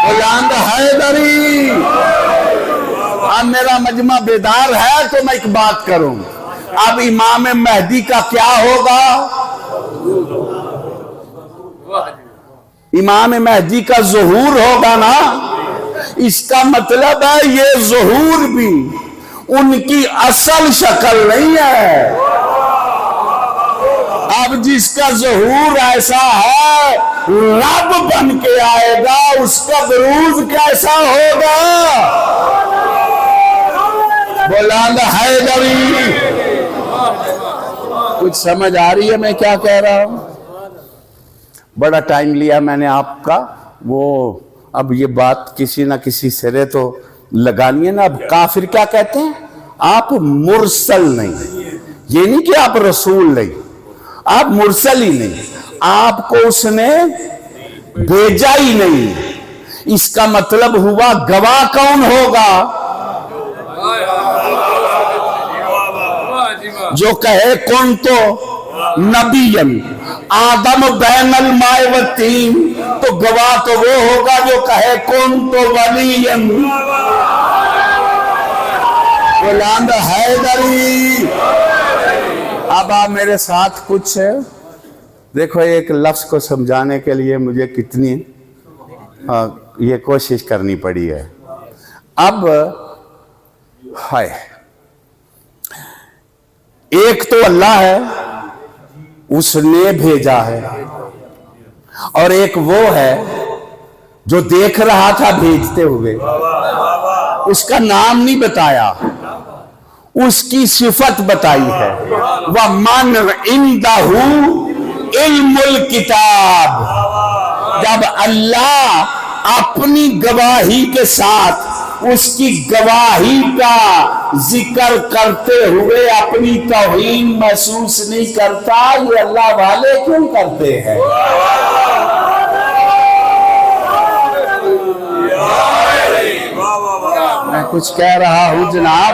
بلند حیدری. اب میرا مجمع بیدار ہے تو میں ایک بات کروں. اب امام مہدی کا کیا ہوگا؟ امام مہدی کا ظہور ہوگا نا. اس کا مطلب ہے یہ ظہور بھی ان کی اصل شکل نہیں ہے. اب جس کا ظہور ایسا ہے رب بن کے آئے گا، اس کا بروز کیسا ہوگا؟ بلند حیدری. کچھ سمجھ آ رہی ہے میں کیا کہہ رہا ہوں؟ بڑا ٹائم لیا میں نے آپ کا. وہ اب یہ بات کسی نہ کسی سرے تو لگانی ہے نا. اب کافر کیا کہتے ہیں؟ آپ مرسل نہیں. یہ نہیں کہ آپ رسول نہیں، آپ مرسل ہی نہیں، آپ کو اس نے بھیجا ہی نہیں. اس کا مطلب ہوا گواہ کون ہوگا؟ جو کہے کون تو نبی آدم بین الماء والطین، تو گواہ تو وہ ہوگا جو کہے کون تو ولی. بلند حیدری. اب آپ میرے ساتھ کچھ دیکھو، ایک لفظ کو سمجھانے کے لیے مجھے کتنی یہ کوشش کرنی پڑی ہے. اب ہائے، ایک تو اللہ ہے، اس نے بھیجا ہے، اور ایک وہ ہے جو دیکھ رہا تھا بھیجتے ہوئے. اس کا نام نہیں بتایا، اس کی صفت بتائی ہے. وَمَنْ عِنْدَهُ عِلْمُ الْكِتَابِ. جب اللہ اپنی گواہی کے ساتھ اس کی گواہی کا ذکر کرتے ہوئے اپنی توہین محسوس نہیں کرتا، یہ اللہ والے کیوں کرتے ہیں؟ میں کچھ کہہ رہا ہوں جناب،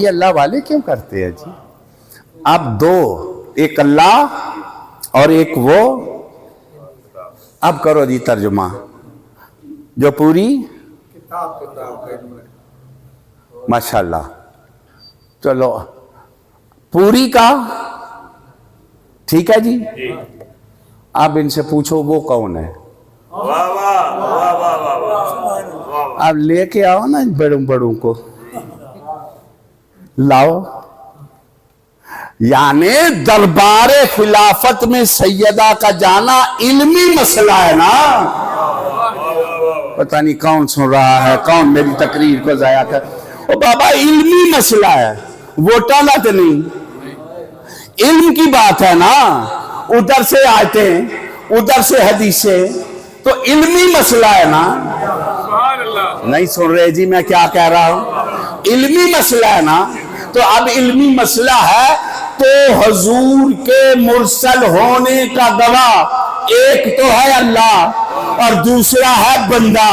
یہ اللہ والے کیوں کرتے ہیں جی؟ اب دو، ایک اللہ اور ایک وہ. اب کرو جی ترجمہ جو پوری ماشاءاللہ. چلو پوری کا ٹھیک ہے جی. اب ان سے پوچھو وہ کون ہے. اب لے کے آؤ نا بڑوں کو لاؤ. یعنی دربار خلافت میں سیدہ کا جانا علمی مسئلہ ہے نا. پتہ نہیں کون سن رہا ہے، کون میری تقریر کو ضائع کر. او بابا علمی مسئلہ ہے، ووٹانا تو نہیں، علم کی بات ہے نا. ادھر سے آیتیں، ادھر سے حدیثیں، تو علمی مسئلہ ہے نا. نہیں سن رہے جی میں کیا کہہ رہا ہوں؟ علمی مسئلہ ہے نا. تو اب علمی مسئلہ ہے تو حضور کے مرسل ہونے کا گواہ ایک تو ہے اللہ اور دوسرا ہے بندہ.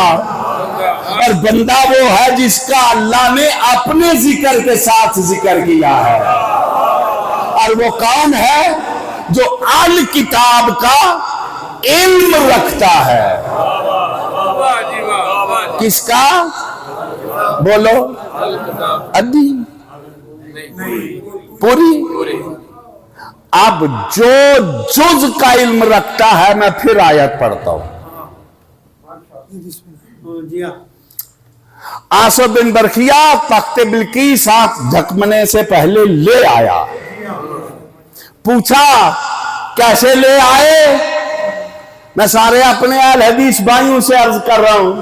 اور بندہ وہ ہے جس کا اللہ نے اپنے ذکر کے ساتھ ذکر کیا ہے. اور وہ کون ہے؟ جو الکتاب کا علم رکھتا ہے. کس کا؟ بولو. ادھی پوری. اب جو جز کا علم رکھتا ہے، میں پھر آیت پڑھتا ہوں. آصف بن برخیہ تخت بلقیس ہاتھ جھکمنے سے پہلے لے آیا. پوچھا کیسے لے آئے؟ میں سارے اپنے اہل حدیث بھائیوں سے عرض کر رہا ہوں،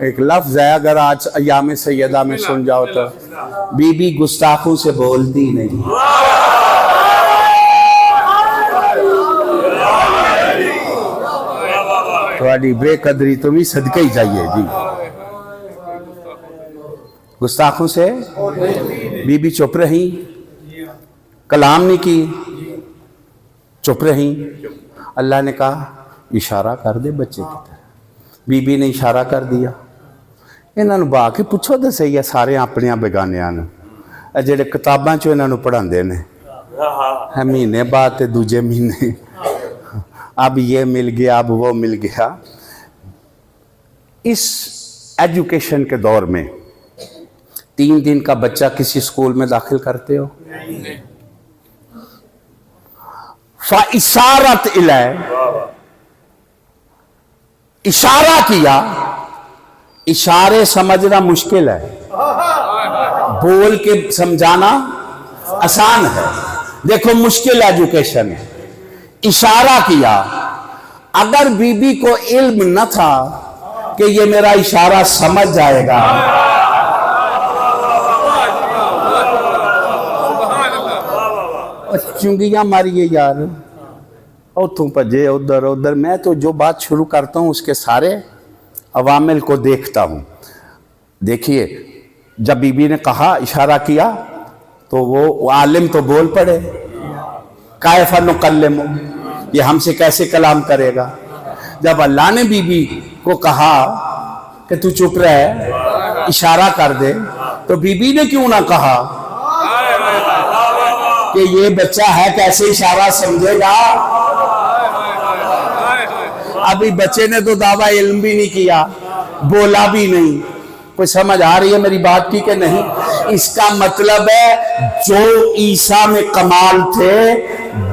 ایک لفظ ہے اگر آج ایام سیدہ میں سن جاؤ تو بی بی گستاخوں سے بولتی نہیں. تھوڑی بے قدری تو بھی صدقہ ہی چاہیے جی. گستاخوں سے بی بی چپ رہی, کلام نہیں کی, چپ رہی. اللہ نے کہا اشارہ کر دے بچے کی طرح. بی بی نے اشارہ کر دیا. انہوں نے با کے پوچھو تو صحیح ہے سارے اپنے بیگانیاں نو جڑے کتاباں چوں انہوں نے پڑھاندے نے مہینے بعد تے دوجے مہینے اب یہ مل گیا اب وہ مل گیا. اس ایجوکیشن کے دور میں 3 دن کا بچہ کسی اسکول میں داخل کرتے ہو؟ فَإِشَارَتْ إِلَيْهِ, اشارہ کیا. اشارے سمجھنا مشکل ہے, بول کے سمجھانا آسان ہے. دیکھو مشکل ایجوکیشن ہے. اشارہ کیا. اگر بی بی کو علم نہ تھا کہ یہ میرا اشارہ سمجھ جائے گا, چنگیاں ماریے یار, اتوں پجے ادھر ادھر. میں تو جو بات شروع کرتا ہوں اس کے سارے عوامل کو دیکھتا ہوں. دیکھیے جب بی بی نے کہا اشارہ کیا تو وہ عالم تو بول پڑے, کیف نکلم, یہ ہم سے کیسے کلام کرے گا. جب اللہ نے بی بی کو کہا کہ تو چپ رہ اشارہ کر دے, تو بی بی نے کیوں نہ کہا کہ یہ بچہ ہے کیسے اشارہ سمجھے گا. ابھی بچے نے تو دعویٰ علم بھی نہیں کیا, بولا بھی نہیں. کوئی سمجھ آ رہی ہے میری بات کی کہ نہیں؟ اس کا مطلب ہے جو عیسیٰ میں کمال تھے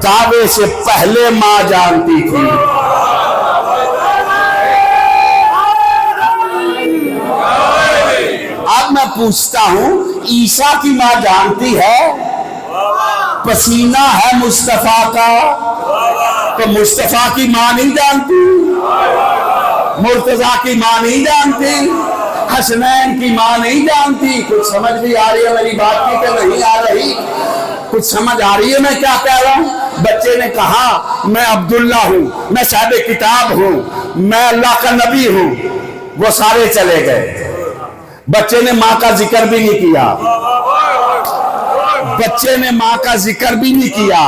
دعوے سے پہلے ماں جانتی تھی. اب میں پوچھتا ہوں عیسیٰ کی ماں جانتی ہے پسینہ ہے مصطفیٰ کا, تو مصطفیٰ کی ماں نہیں جانتی, مرتضیٰ کی ماں نہیں جانتی, حسنین کی ماں نہیں جانتی. کچھ سمجھ بھی آ رہی ہے میری بات کی کہ نہیں آ رہی؟ کچھ سمجھ آ رہی ہے میں کیا کہہ رہا ہوں؟ بچے نے کہا میں عبداللہ ہوں, میں صاحب کتاب ہوں, میں اللہ کا نبی ہوں. وہ سارے چلے گئے. بچے نے ماں کا ذکر بھی نہیں کیا, بچے نے ماں کا ذکر بھی نہیں کیا,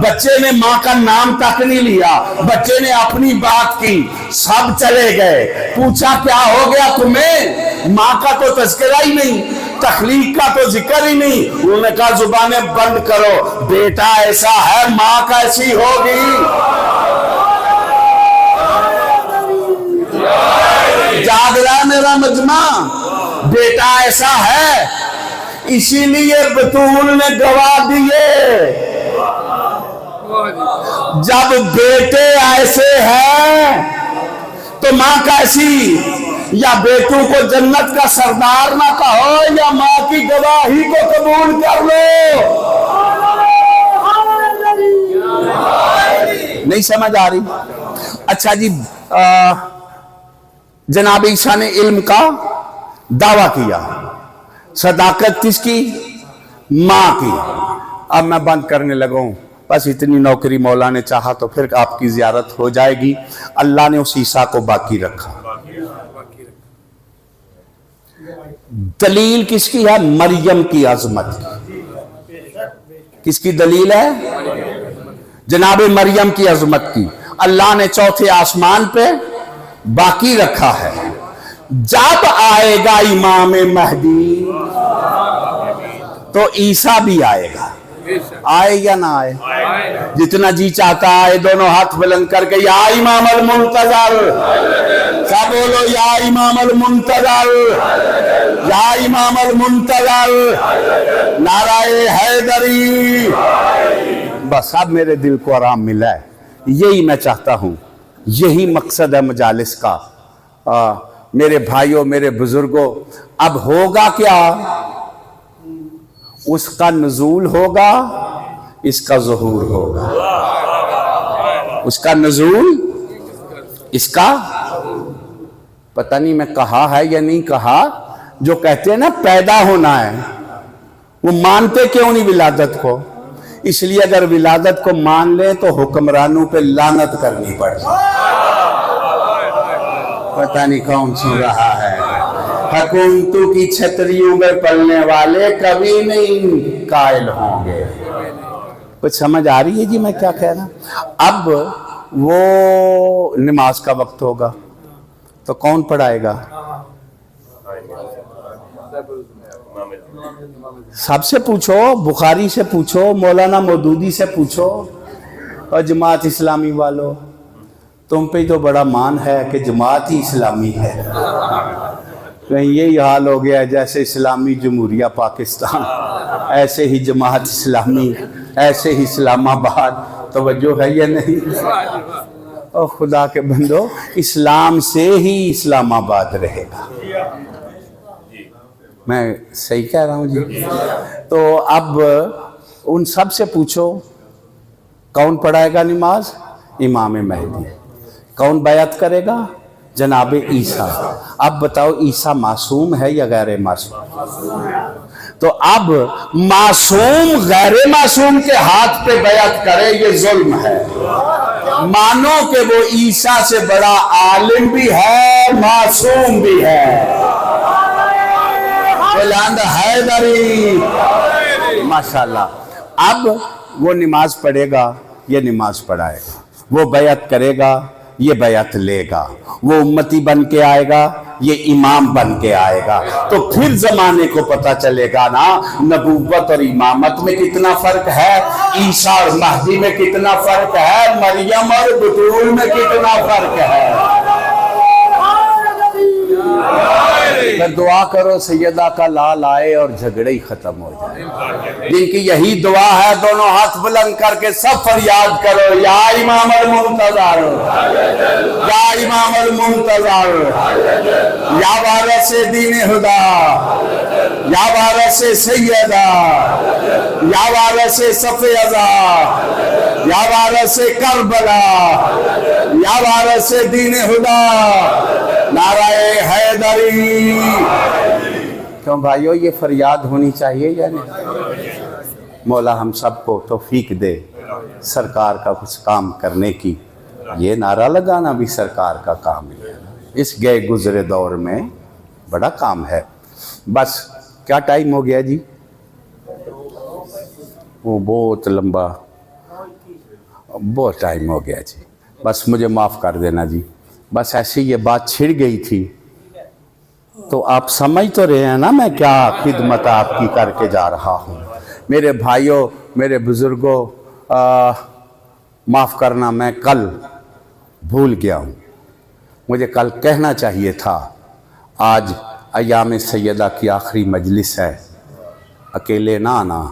بچے نے ماں کا نام تک نہیں لیا, بچے نے اپنی بات کی. سب چلے گئے. پوچھا کیا ہو گیا تمہیں؟ ماں کا تو تذکرہ ہی نہیں, تخلیق کا تو ذکر ہی نہیں. انہوں نے کہا زبانیں بند کرو, بیٹا ایسا ہے ماں کیسی ہوگی. جاگ رہا میرا مجمع, بیٹا ایسا ہے. اسی لیے بطول نے گواہ دیے جب بیٹے ایسے ہیں تو ماں کیسی. یا بیٹوں کو جنت کا سردار نہ کہو یا ماں کی گواہی کو قبول کر لو. نہیں سمجھ آ رہی؟ اچھا جی, جناب عیسیٰ نے علم کا دعویٰ کیا. صداقت کس کی؟ ماں کی. اب میں بند کرنے لگا ہوں. بس اتنی نوکری مولا نے چاہا تو پھر آپ کی زیارت ہو جائے گی. اللہ نے اس عیسیٰ کو باقی رکھا. دلیل کس کی ہے؟ مریم کی عظمت کی. کس کی دلیل ہے؟ جناب مریم کی عظمت کی. اللہ نے چوتھے آسمان پہ باقی رکھا ہے. جب آئے گا امام مہدی تو عیسیٰ بھی آئے گا. آئے یا نہ آئے؟ جتنا جی چاہتا ہے دونوں ہاتھ بلند کر کے یا امام المنتظر, کیا بولو یا امام المنتظر, یا امام المنتظر, نعرہ حیدری. بس اب میرے دل کو آرام ملا ہے. یہی میں چاہتا ہوں, یہی مقصد ہے مجالس کا. میرے بھائیوں, میرے بزرگوں, اب ہوگا کیا؟ اس کا نزول ہوگا, اس کا ظہور ہوگا. اس کا نزول, اس کا پتہ نہیں میں کہا ہے یا نہیں کہا، جو کہتے ہیں نا پیدا ہونا ہے، وہ مانتے کیوں نہیں ولادت کو؟ اس لیے اگر ولادت کو مان لیں تو حکمرانوں پہ لعنت کرنی پڑ جائے۔ پتہ نہیں کون سن رہا ہے۔ حکومتوں کی چھتریوں میں پلنے والے کبھی نہیں قائل ہوں گے۔ کچھ سمجھ آ رہی ہے جی میں کیا کہہ رہا ہوں؟ اب وہ نماز کا وقت ہوگا تو کون پڑھائے گا؟ سب سے پوچھو، بخاری سے پوچھو، مولانا مودودی سے پوچھو، اور جماعت اسلامی والوں، تم پہ تو بڑا مان ہے کہ جماعت ہی اسلامی ہے۔ کہیں یہی حال ہو گیا جیسے اسلامی جمہوریہ پاکستان، ایسے ہی جماعت اسلامی، ایسے ہی اسلام آباد۔ توجہ ہے یا نہیں؟ اور خدا کے بندو، اسلام سے ہی اسلام آباد رہے گا۔ میں صحیح کہہ رہا ہوں جی؟ تو اب ان سب سے پوچھو کون پڑھائے گا نماز؟ امام مہدی۔ کون بیعت کرے گا؟ جناب عیسیٰ۔ اب بتاؤ عیسیٰ معصوم ہے یا غیر معصوم؟ تو اب معصوم غیر معصوم کے ہاتھ پہ بیعت کرے یہ ظلم ہے۔ مانو کہ وہ عیسیٰ سے بڑا عالم بھی ہے، معصوم بھی ہے۔ بلند حیدری، ماشاءاللہ۔ اب وہ نماز پڑھے گا، یہ نماز پڑھائے گا، وہ بیعت کرے گا، یہ بیعت لے گا، وہ امتی بن کے آئے گا، یہ امام بن کے آئے گا۔ تو پھر زمانے کو پتہ چلے گا نا نبوت اور امامت میں کتنا فرق ہے، عیسیٰ اور مہدی میں کتنا فرق ہے، مریم اور بطول میں کتنا فرق ہے۔ میں دعا کرو سیدہ کا لال آئے اور جھگڑے ہی ختم ہو جائے۔ جن کی یہی دعا ہے دونوں ہاتھ بلند کر کے سب فریاد کرو، یا امام المنتظر، یا امام المنتظر، یا وارث دین خدا، یا وارث سیدہ، یا وارث صف ازا، یا وارث کربلا، یا وارث دین خدا، نعرہ حیدری۔ کیوں بھائیو یہ فریاد ہونی چاہیے یا نہیں؟ مولا ہم سب کو توفیق دے سرکار کا کچھ کام کرنے کی۔ یہ نعرہ لگانا بھی سرکار کا کام ہے، اس گئے گزرے دور میں بڑا کام ہے۔ بس کیا ٹائم ہو گیا جی؟ وہ بہت لمبا، بہت ٹائم ہو گیا جی، بس مجھے معاف کر دینا جی۔ بس ایسی یہ بات چھڑ گئی تھی تو آپ سمجھ تو رہے ہیں نا میں کیا خدمت آپ کی کر کے جا رہا ہوں۔ میرے بھائیوں، میرے بزرگوں، معاف کرنا، میں کل بھول گیا ہوں، مجھے کل کہنا چاہیے تھا۔ آج ایام سیدہ کی آخری مجلس ہے، اکیلے نہ آنا،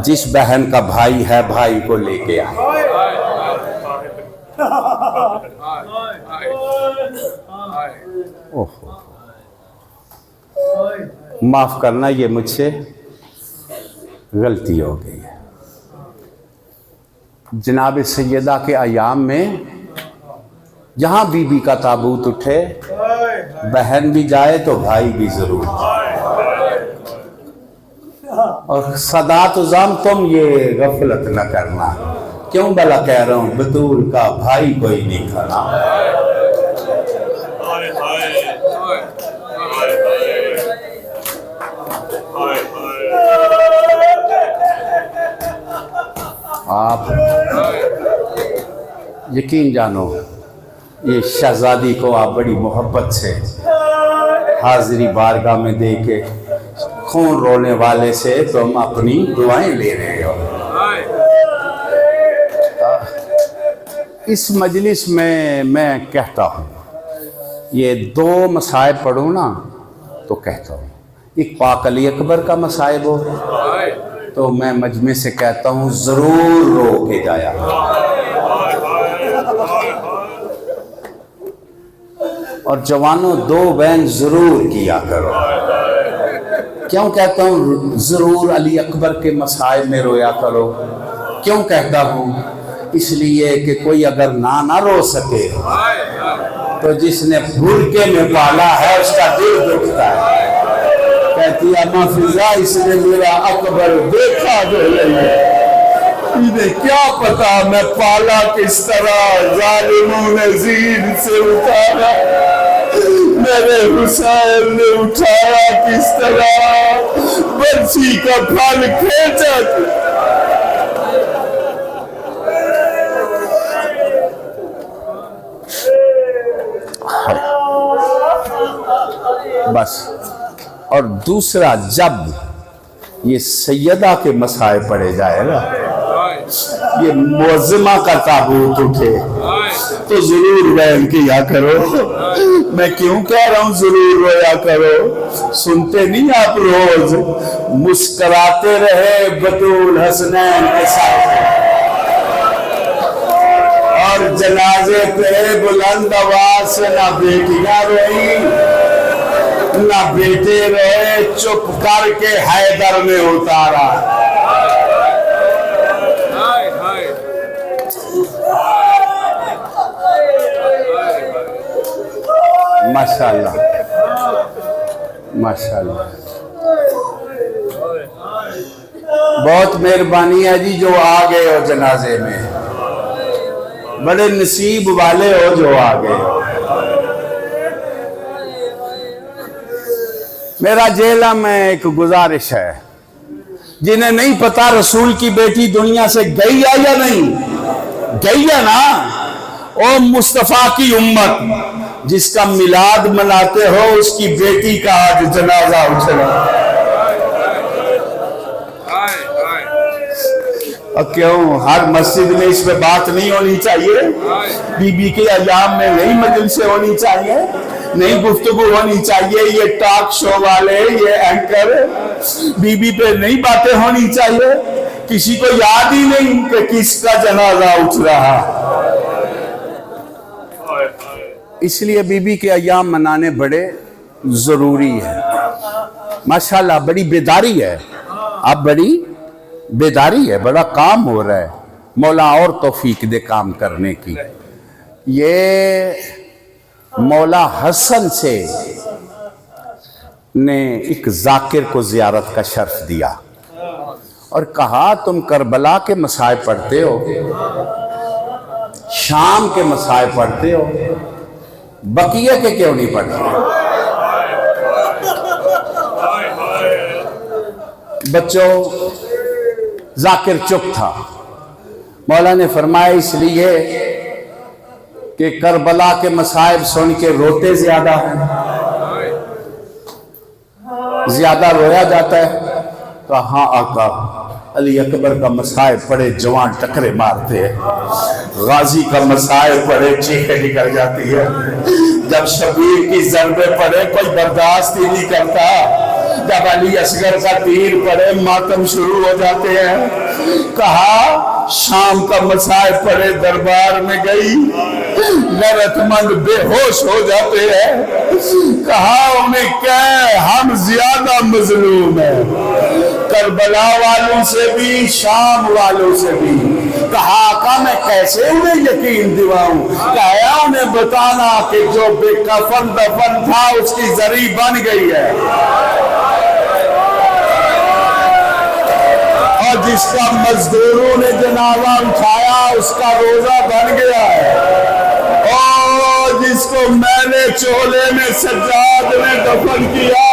جس بہن کا بھائی ہے بھائی کو لے کے آئے۔ معاف کرنا، یہ مجھ سے غلطی ہو گئی ہے۔ جناب سیدہ کے ایام میں جہاں بی بی کا تابوت اٹھے، بہن بھی جائے تو بھائی بھی ضرور جائے۔ اور صدات عظام تم یہ غفلت نہ کرنا، کیوں بلا کہہ رہا ہوں، بطول کا بھائی کوئی نہیں کھڑا۔ آپ یقین جانو، یہ شہزادی کو آپ بڑی محبت سے حاضری بارگاہ میں دے کے خون رونے والے سے تم اپنی دعائیں لے رہے ہو۔ اس مجلس میں کہتا ہوں، یہ دو مصائب پڑھوں نا تو کہتا ہوں، ایک پاک علی اکبر کا مصائب ہو تو میں مجمع سے کہتا ہوں ضرور رو کے جایا۔ اور جوانوں دو بین ضرور کیا کرو۔ کیوں کہتا ہوں ضرور علی اکبر کے مصائب میں رویا کرو؟ کیوں کہتا ہوں؟ اس لیے کہ کوئی اگر نہ رو سکے تو جس نے برقے میں پالا ہے اس کا دل دکھتا ہے. کہتی اما فضا اس نے میرا اکبر دیکھا جو نہیں. انہیں کیا پتا میں پالا کس طرح، ظالموں نے زین سے اٹھایا، میرے حسین نے اٹھایا کس طرح، برچی کا پھل کھینچا. بس. اور دوسرا، جب یہ سیدہ کے مسائل پڑے جائے نا، یہ معظمہ کا تابوت اٹھے تو ضرور بیان کیا کرو. میں کیوں کہہ رہا ہوں ضرور رویا کرو؟ سنتے نہیں آپ روز مسکراتے رہے بطول حسنین کے ساتھ، اور جنازے پہ بلند آواز سے نہ بیٹیاں روئی نہ بیٹے رہے، چپ کر کے حیدر نے اتارا. ماشاءاللہ ماشاءاللہ. بہت مہربانی ہے جی جو آ گئے ہو جنازے میں، بڑے نصیب والے ہو جو آ گئے ہو. میرا جیلہ میں ایک گزارش ہے، جنہیں نہیں پتا رسول کی بیٹی دنیا سے گئی ہے یا نہیں گئی ہے نا، او مصطفیٰ کی امت جس کا میلاد مناتے ہو، اس کی بیٹی کا آج جنازہ اٹھنا. اور کیوں ہر مسجد میں اس پہ بات نہیں ہونی چاہیے؟ بی بی کے ایام میں نہیں مجلسیں ہونی چاہیے، نہیں گفتگو ہونی چاہیے؟ یہ ٹاک شو والے، یہ اینکر بی بی پہ نہیں باتیں ہونی چاہیے؟ کسی کو یاد ہی نہیں کہ کس کا جنازہ اٹھ رہا. اس لیے بی بی کے ایام منانے بڑے ضروری ہے. ماشاءاللہ بڑی بیداری ہے، اب بڑی بیداری ہے، بڑا کام ہو رہا ہے. مولا اور توفیق دے کام کرنے کی. یہ مولا حسن سے نے ایک ذاکر کو زیارت کا شرف دیا اور کہا تم کربلا کے مسائل پڑھتے ہو، شام کے مسائل پڑھتے ہو، بقیہ کے کیوں نہیں پڑھتے؟ بچوں، ذاکر چپ تھا. مولا نے فرمایا اس لیے کہ کربلا کے مسائب سن کے روتے زیادہ ہیں، زیادہ رویا جاتا ہے. کہا ہاں آقا، علی اکبر کا مسائب پڑے جوان ٹکرے مارتے ہیں، غازی کا مسائب پڑے چیخیں نکل جاتی ہے، جب شبیر کی ضربیں پڑے کوئی برداشت ہی نہیں کرتا، جب علی اصغر کا تیر پڑے ماتم شروع ہو جاتے ہیں. کہا شام کا مسائب پڑے دربار میں گئی، غیرت مند بے ہوش ہو جاتے ہیں. کہا انہیں کہ ہم زیادہ مظلوم ہیں، کربلا والوں سے بھی شام والوں سے بھی. کہا آقا میں کیسے انہیں یقین دلاؤں؟ کہا انہیں بتانا کہ جو بے کفن دفن تھا اس کی زری بن گئی ہے، اور جس کا مزدوروں نے جنازہ اٹھایا اس کا روزہ بن گیا ہے، اور جس کو میں نے چولے میں سجاد نے دفن کیا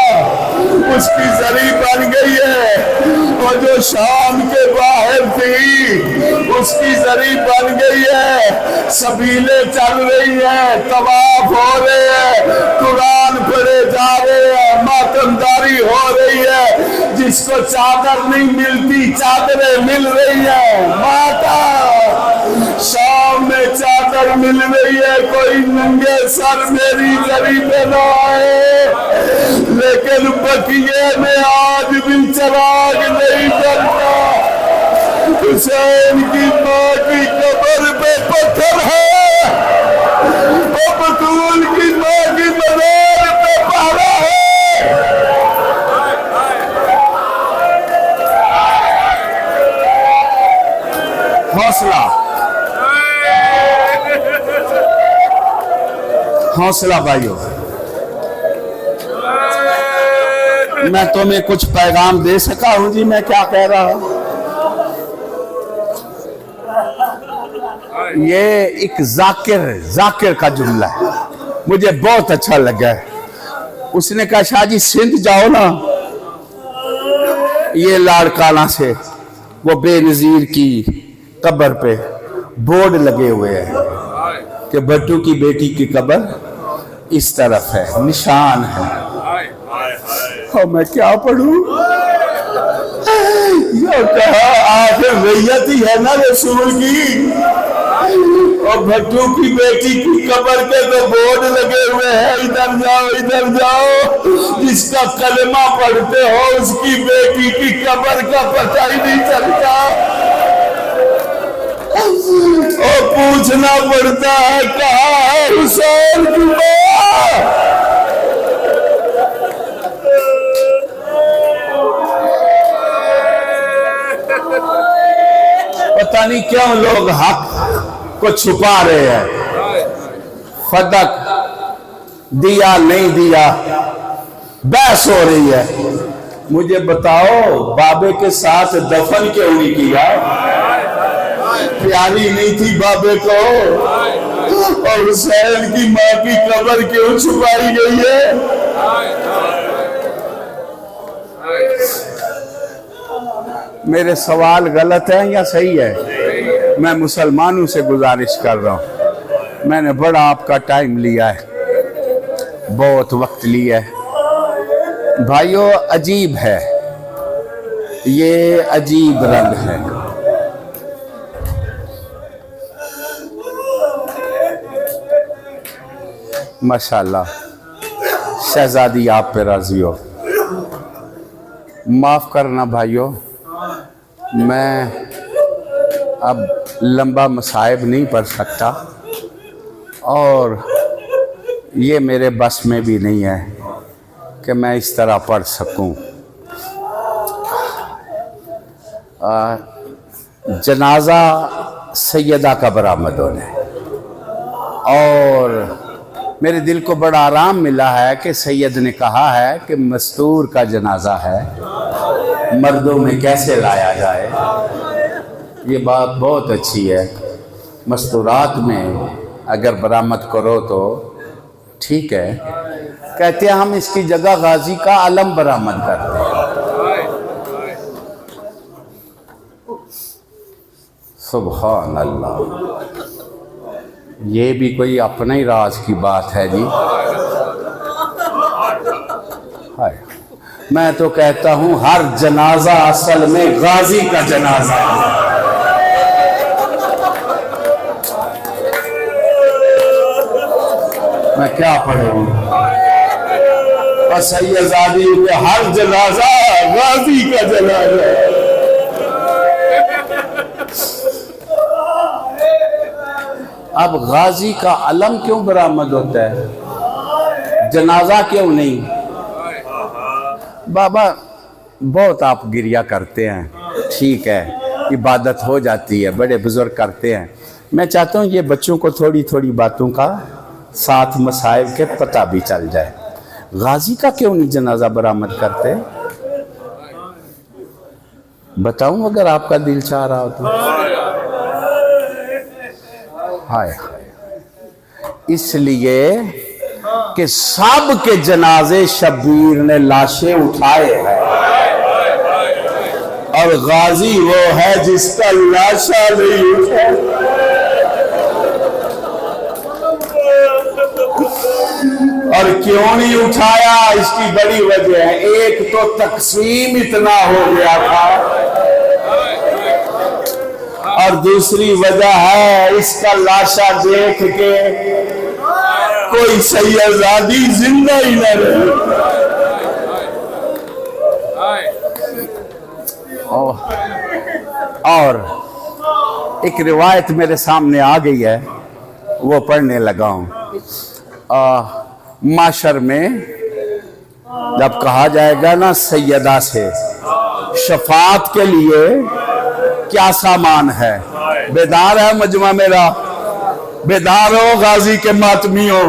اس کی زری بن گئی ہے، اور جو شام کے باہر تھی اس کی زری بن گئی ہے. سبیلیں چل رہی ہیں، طواف ہو رہے ہیں، قرآن پڑھے جا رہے ہیں، ماتمداری ہو رہی ہے. جس کو چادر نہیں ملتی چادریں مل رہی ہیں. ماتا شام میں چادر مل رہی ہے، کوئی ننگے سر میری زری پہ نہ آئے، لیکن بقیے میں آج بھی چراغ نہیں جلتا. حسین کی ماں کی قبر پہ پتھر ہے، اور بطول کی ماں کی مزار پہ پہرا ہے. حوصلہ حوصلہ بھائیو، میں تمہیں کچھ پیغام دے سکا ہوں جی، میں کیا کہہ رہا ہوں؟ یہ ایک ذاکر کا جملہ ہے، مجھے بہت اچھا لگا ہے۔ اس نے کہا شاہ جی سندھ جاؤ نا، یہ لاڑکانہ سے وہ بے نظیر کی قبر پہ بورڈ لگے ہوئے ہیں کہ بھٹو کی بیٹی کی قبر اس طرف ہے، نشان ہے۔ اور میں کیا پڑھوں؟ یہ کہا آخر ریت ہی ہے نا رسول کی، اور بھٹو کی بیٹی کی قبر کے تو بورڈ لگے ہوئے ہیں، ادھر جاؤ ادھر جاؤ، جس کا کلمہ پڑھتے ہو اس کی بیٹی کی قبر کا پتہ ہی نہیں چلتا، اور پوچھنا پڑتا ہے کہاں ہے حسین کی ماں؟ پتہ نہیں کیوں لوگ حق کو چھپا رہے ہیں، فدق دیا نہیں دیا بحث ہو رہی ہے۔ مجھے بتاؤ بابے کے ساتھ دفن کیوں نہیں کیا؟ پیاری نہیں تھی بابے کو؟ اور حسین کی ماں کی قبر کیوں چھپائی گئی ہے؟ میرے سوال غلط ہیں یا صحیح ہے؟ میں مسلمانوں سے گزارش کر رہا ہوں، میں نے بڑا آپ کا ٹائم لیا ہے، بہت وقت لیا ہے بھائیو۔ عجیب ہے، یہ عجیب رنگ ہے۔ ماشاءاللہ شہزادی آپ پہ راضی ہو، معاف کرنا بھائیو، میں اب لمبا مصائب نہیں پڑھ سکتا، اور یہ میرے بس میں بھی نہیں ہے کہ میں اس طرح پڑھ سکوں۔ جنازہ سیدہ کا برآمد ہونا ہے، اور میرے دل کو بڑا آرام ملا ہے کہ سید نے کہا ہے کہ مستور کا جنازہ ہے، مردوں میں کیسے لایا جائے۔ یہ بات بہت اچھی ہے، مستورات میں اگر برآمد کرو تو ٹھیک ہے۔ کہتے ہیں ہم اس کی جگہ غازی کا علم برآمد کرتے ہیں۔ سبحان اللہ، یہ بھی کوئی اپنے ہی راز کی بات ہے جی۔ میں تو کہتا ہوں ہر جنازہ اصل میں غازی کا جنازہ ہے۔ میں کیا پڑھوں؟ اور سیدزادی کے ہر جنازہ غازی کا جنازہ ہے۔ اب غازی کا علم کیوں برآمد ہوتا ہے، جنازہ کیوں نہیں؟ بابا بہت آپ گریہ کرتے ہیں، ٹھیک ہے، عبادت ہو جاتی ہے، بڑے بزرگ کرتے ہیں۔ میں چاہتا ہوں یہ بچوں کو تھوڑی تھوڑی باتوں کا ساتھ مسائل کے پتہ بھی چل جائے۔ غازی کا کیوں نہیں جنازہ برآمد کرتے؟ بتاؤں اگر آپ کا دل چاہ رہا ہو تو۔ ہائے اس لیے کہ سب کے جنازے شبیر نے لاشیں اٹھائے ہیں، اور غازی وہ ہے جس کا لاشا نہیں اٹھا۔ اور کیوں نہیں اٹھایا؟ اس کی بڑی وجہ ہے، ایک تو تقسیم اتنا ہو گیا تھا، اور دوسری وجہ ہے اس کا لاشا دیکھ کے کوئی سیدزادی زندہ ہی نہ رہے۔ اور ایک روایت میرے سامنے آ گئی ہے، وہ پڑھنے لگا ہوں۔ معاشر میں جب کہا جائے گا نا سیدہ سے شفاعت کے لیے کیا سامان ہے، بیدار ہے مجمع میرا؟ بیدار ہو غازی کے ماتمیوں؟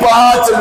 5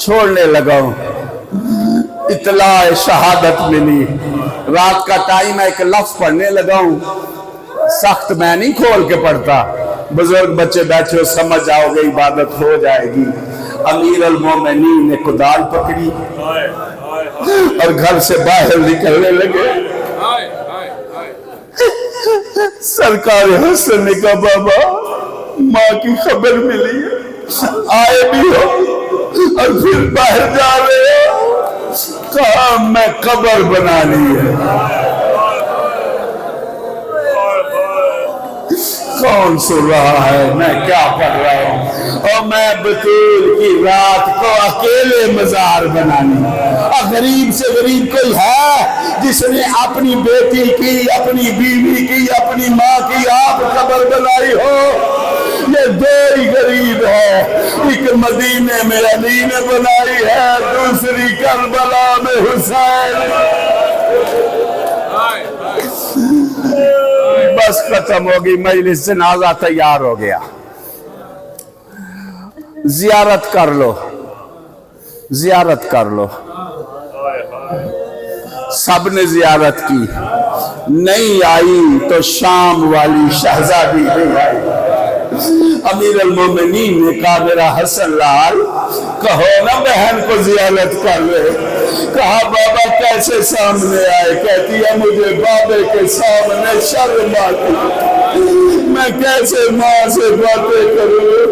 چھوڑنے لگا ہوں، اطلاع شہادت ملی، رات کا ٹائم ہے، ایک لفظ پڑھنے لگا ہوں، سخت میں نہیں کھول کے پڑھتا، بزرگ بچے بیٹھے ہو سمجھ آؤ گے، عبادت ہو جائے گی۔ امیر المومنین نے کدال پکڑی اور گھر سے باہر نکلنے لگے۔ سرکار حسن نے کہا بابا ماں کی خبر ملی ہے، آئے بھی ہو اور پھر باہر جا رہے ہو؟ کہا میں قبر بنانی ہے۔ کون سن رہا ہے میں کیا پڑھ رہا ہوں؟ اور میں بطول کی رات کو اکیلے مزار بنانی۔ اور غریب سے غریب کوئی ہے جس نے اپنی بیٹی کی، اپنی بیوی کی، اپنی ماں کی آپ قبر بنائی ہو؟ یہ دو ہی غریب ہے، ایک مدینے میں علی نے بنائی ہے، دوسری کربلا میں حسین۔ بس ختم ہوگی مجلس، جنازہ تیار ہو گیا، زیارت کر لو، زیارت کر لو۔ سب نے زیارت کی، نہیں آئی تو شام والی شہزادی نہیں آئی۔ امیر المومنین نے کہا میرا حسن لال کہو نا بہن کو زیارت کر لے۔ کہا بابا کیسے سامنے آئے؟ کہتی ہے مجھے بابے کے سامنے شرم آتی، میں کیسے ماں سے باتیں کروں،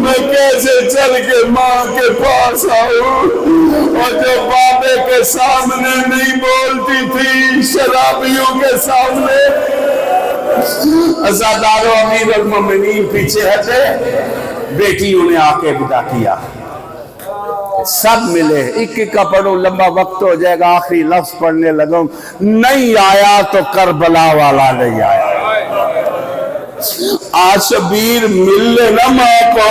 میں کیسے چل کے ماں کے پاس آؤں؟ اور جو بابے کے سامنے نہیں بولتی تھی شرابیوں کے سامنے۔ عزادارو امیر المومنین پیچھے ہٹے، بیٹیوں نے آ کے ودا کیا، سب ملے، ایک ایک کا پڑھو لمبا وقت ہو جائے گا، آخری لفظ پڑھنے لگا، نہیں آیا تو کربلا والا نہیں آیا۔ آج شبیر ملنے نہ ماں کو،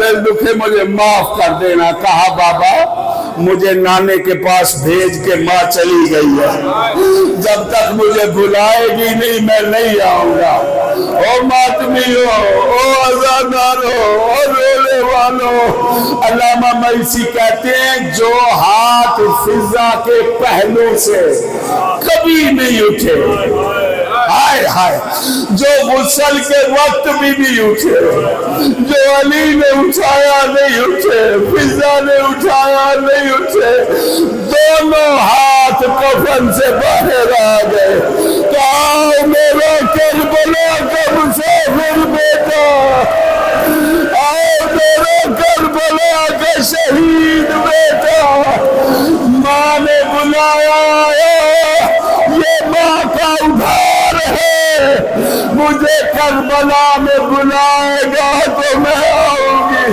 دل دکھے مجھے معاف کر دینا۔ کہا بابا مجھے نانے کے پاس بھیج کے ماں چلی گئی ہے، جب تک مجھے بلائے گی نہیں میں نہیں آؤں گا۔ او ماتمیو، او عزادارو، او رولے والو، علامہ مرسی کہتے ہیں جو ہاتھ فضا کے پہلو سے کبھی نہیں اٹھے، ہائے ہائے، جو غسل کے وقت بھی نہیں اٹھے، جو علی نے اٹھایا نہیں اٹھے، فضا نے اٹھایا نہیں اٹھے، دونوں ہاتھ کفن سے باہر آ گئے۔ کہا میرا کربلا کا مسافر بیٹا، آؤ میرا کربلا کا شہید بیٹا۔ ماں نے بلایا، یہ ماں کا ادھار ہے، مجھے کربلا میں بلائے گا تو میں آؤں گی۔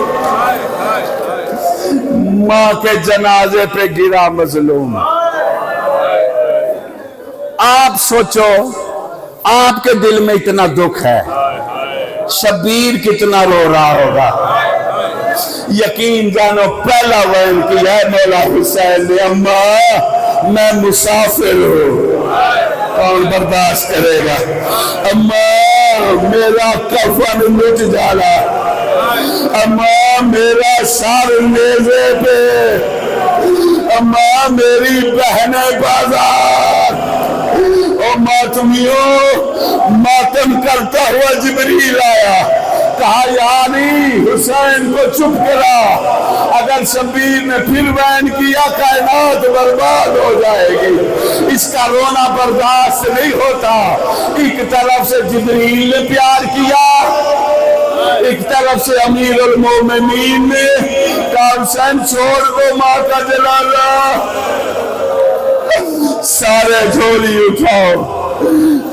ماں کے جنازے پہ گرا مظلوم۔ آپ سوچو آپ کے دل میں اتنا دکھ ہے، شبیر کتنا رو رہا ہوگا۔ یقین جانو پہلا وین کیا ہے مولا حسین نے، اماں میں مسافر ہوں، کون برداشت کرے گا؟ اماں میرا کفن مٹ جانا، اماں میرا سر نیزے پہ، اماں میری بہن بازار۔ او ماتمیوں، ماتم کرتا ہوا جبریل آیا، کہا یاری حسین کو چپ کرا، اگر شبیر نے پھر وین کیا کائنات برباد ہو جائے گی، اس کا رونا برداشت نہیں ہوتا۔ ایک طرف سے جبریل نے پیار کیا، ایک طرف سے امیر المومنین نے کہا حسین چھوڑ دو ماں کا جنازہ، سارے جھولی اٹھاؤ،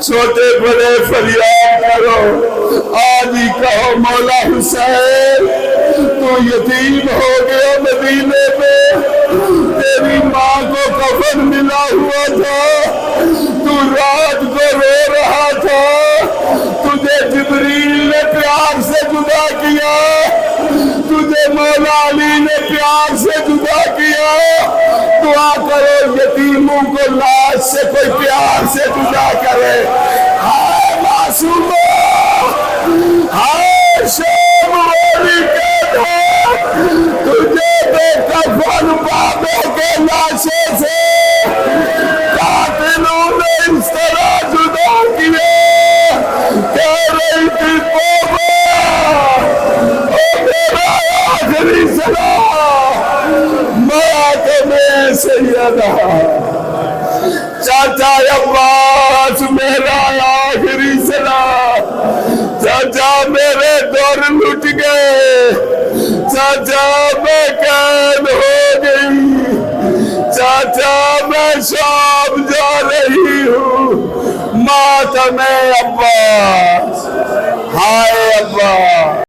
چھوٹے بڑے فریاد کرو، آج ہی کہو مولا حسین تو یتیم ہو گیا مدینے میں، تیری ماں کو کفن ملا ہوا تھا، تو رات کو رو رہا تھا، تجھے جبریل نے پیار سے جدا کیا، تجھے مولا علی نے پیار سے جدا کیا۔ دعا کرو یتیموں کو لاش سے کوئی پیار سے جدا کرے۔ ہائے معصومہ، ہائے شام والی کہتا، تجھے چاچا عباس میرا آخری سلام، چاچا میرے دور لٹ گئے، چاچا میں قید ہو گئی، چاچا میں شام جا رہی ہوں، ماتم عباس، ہائے عباس۔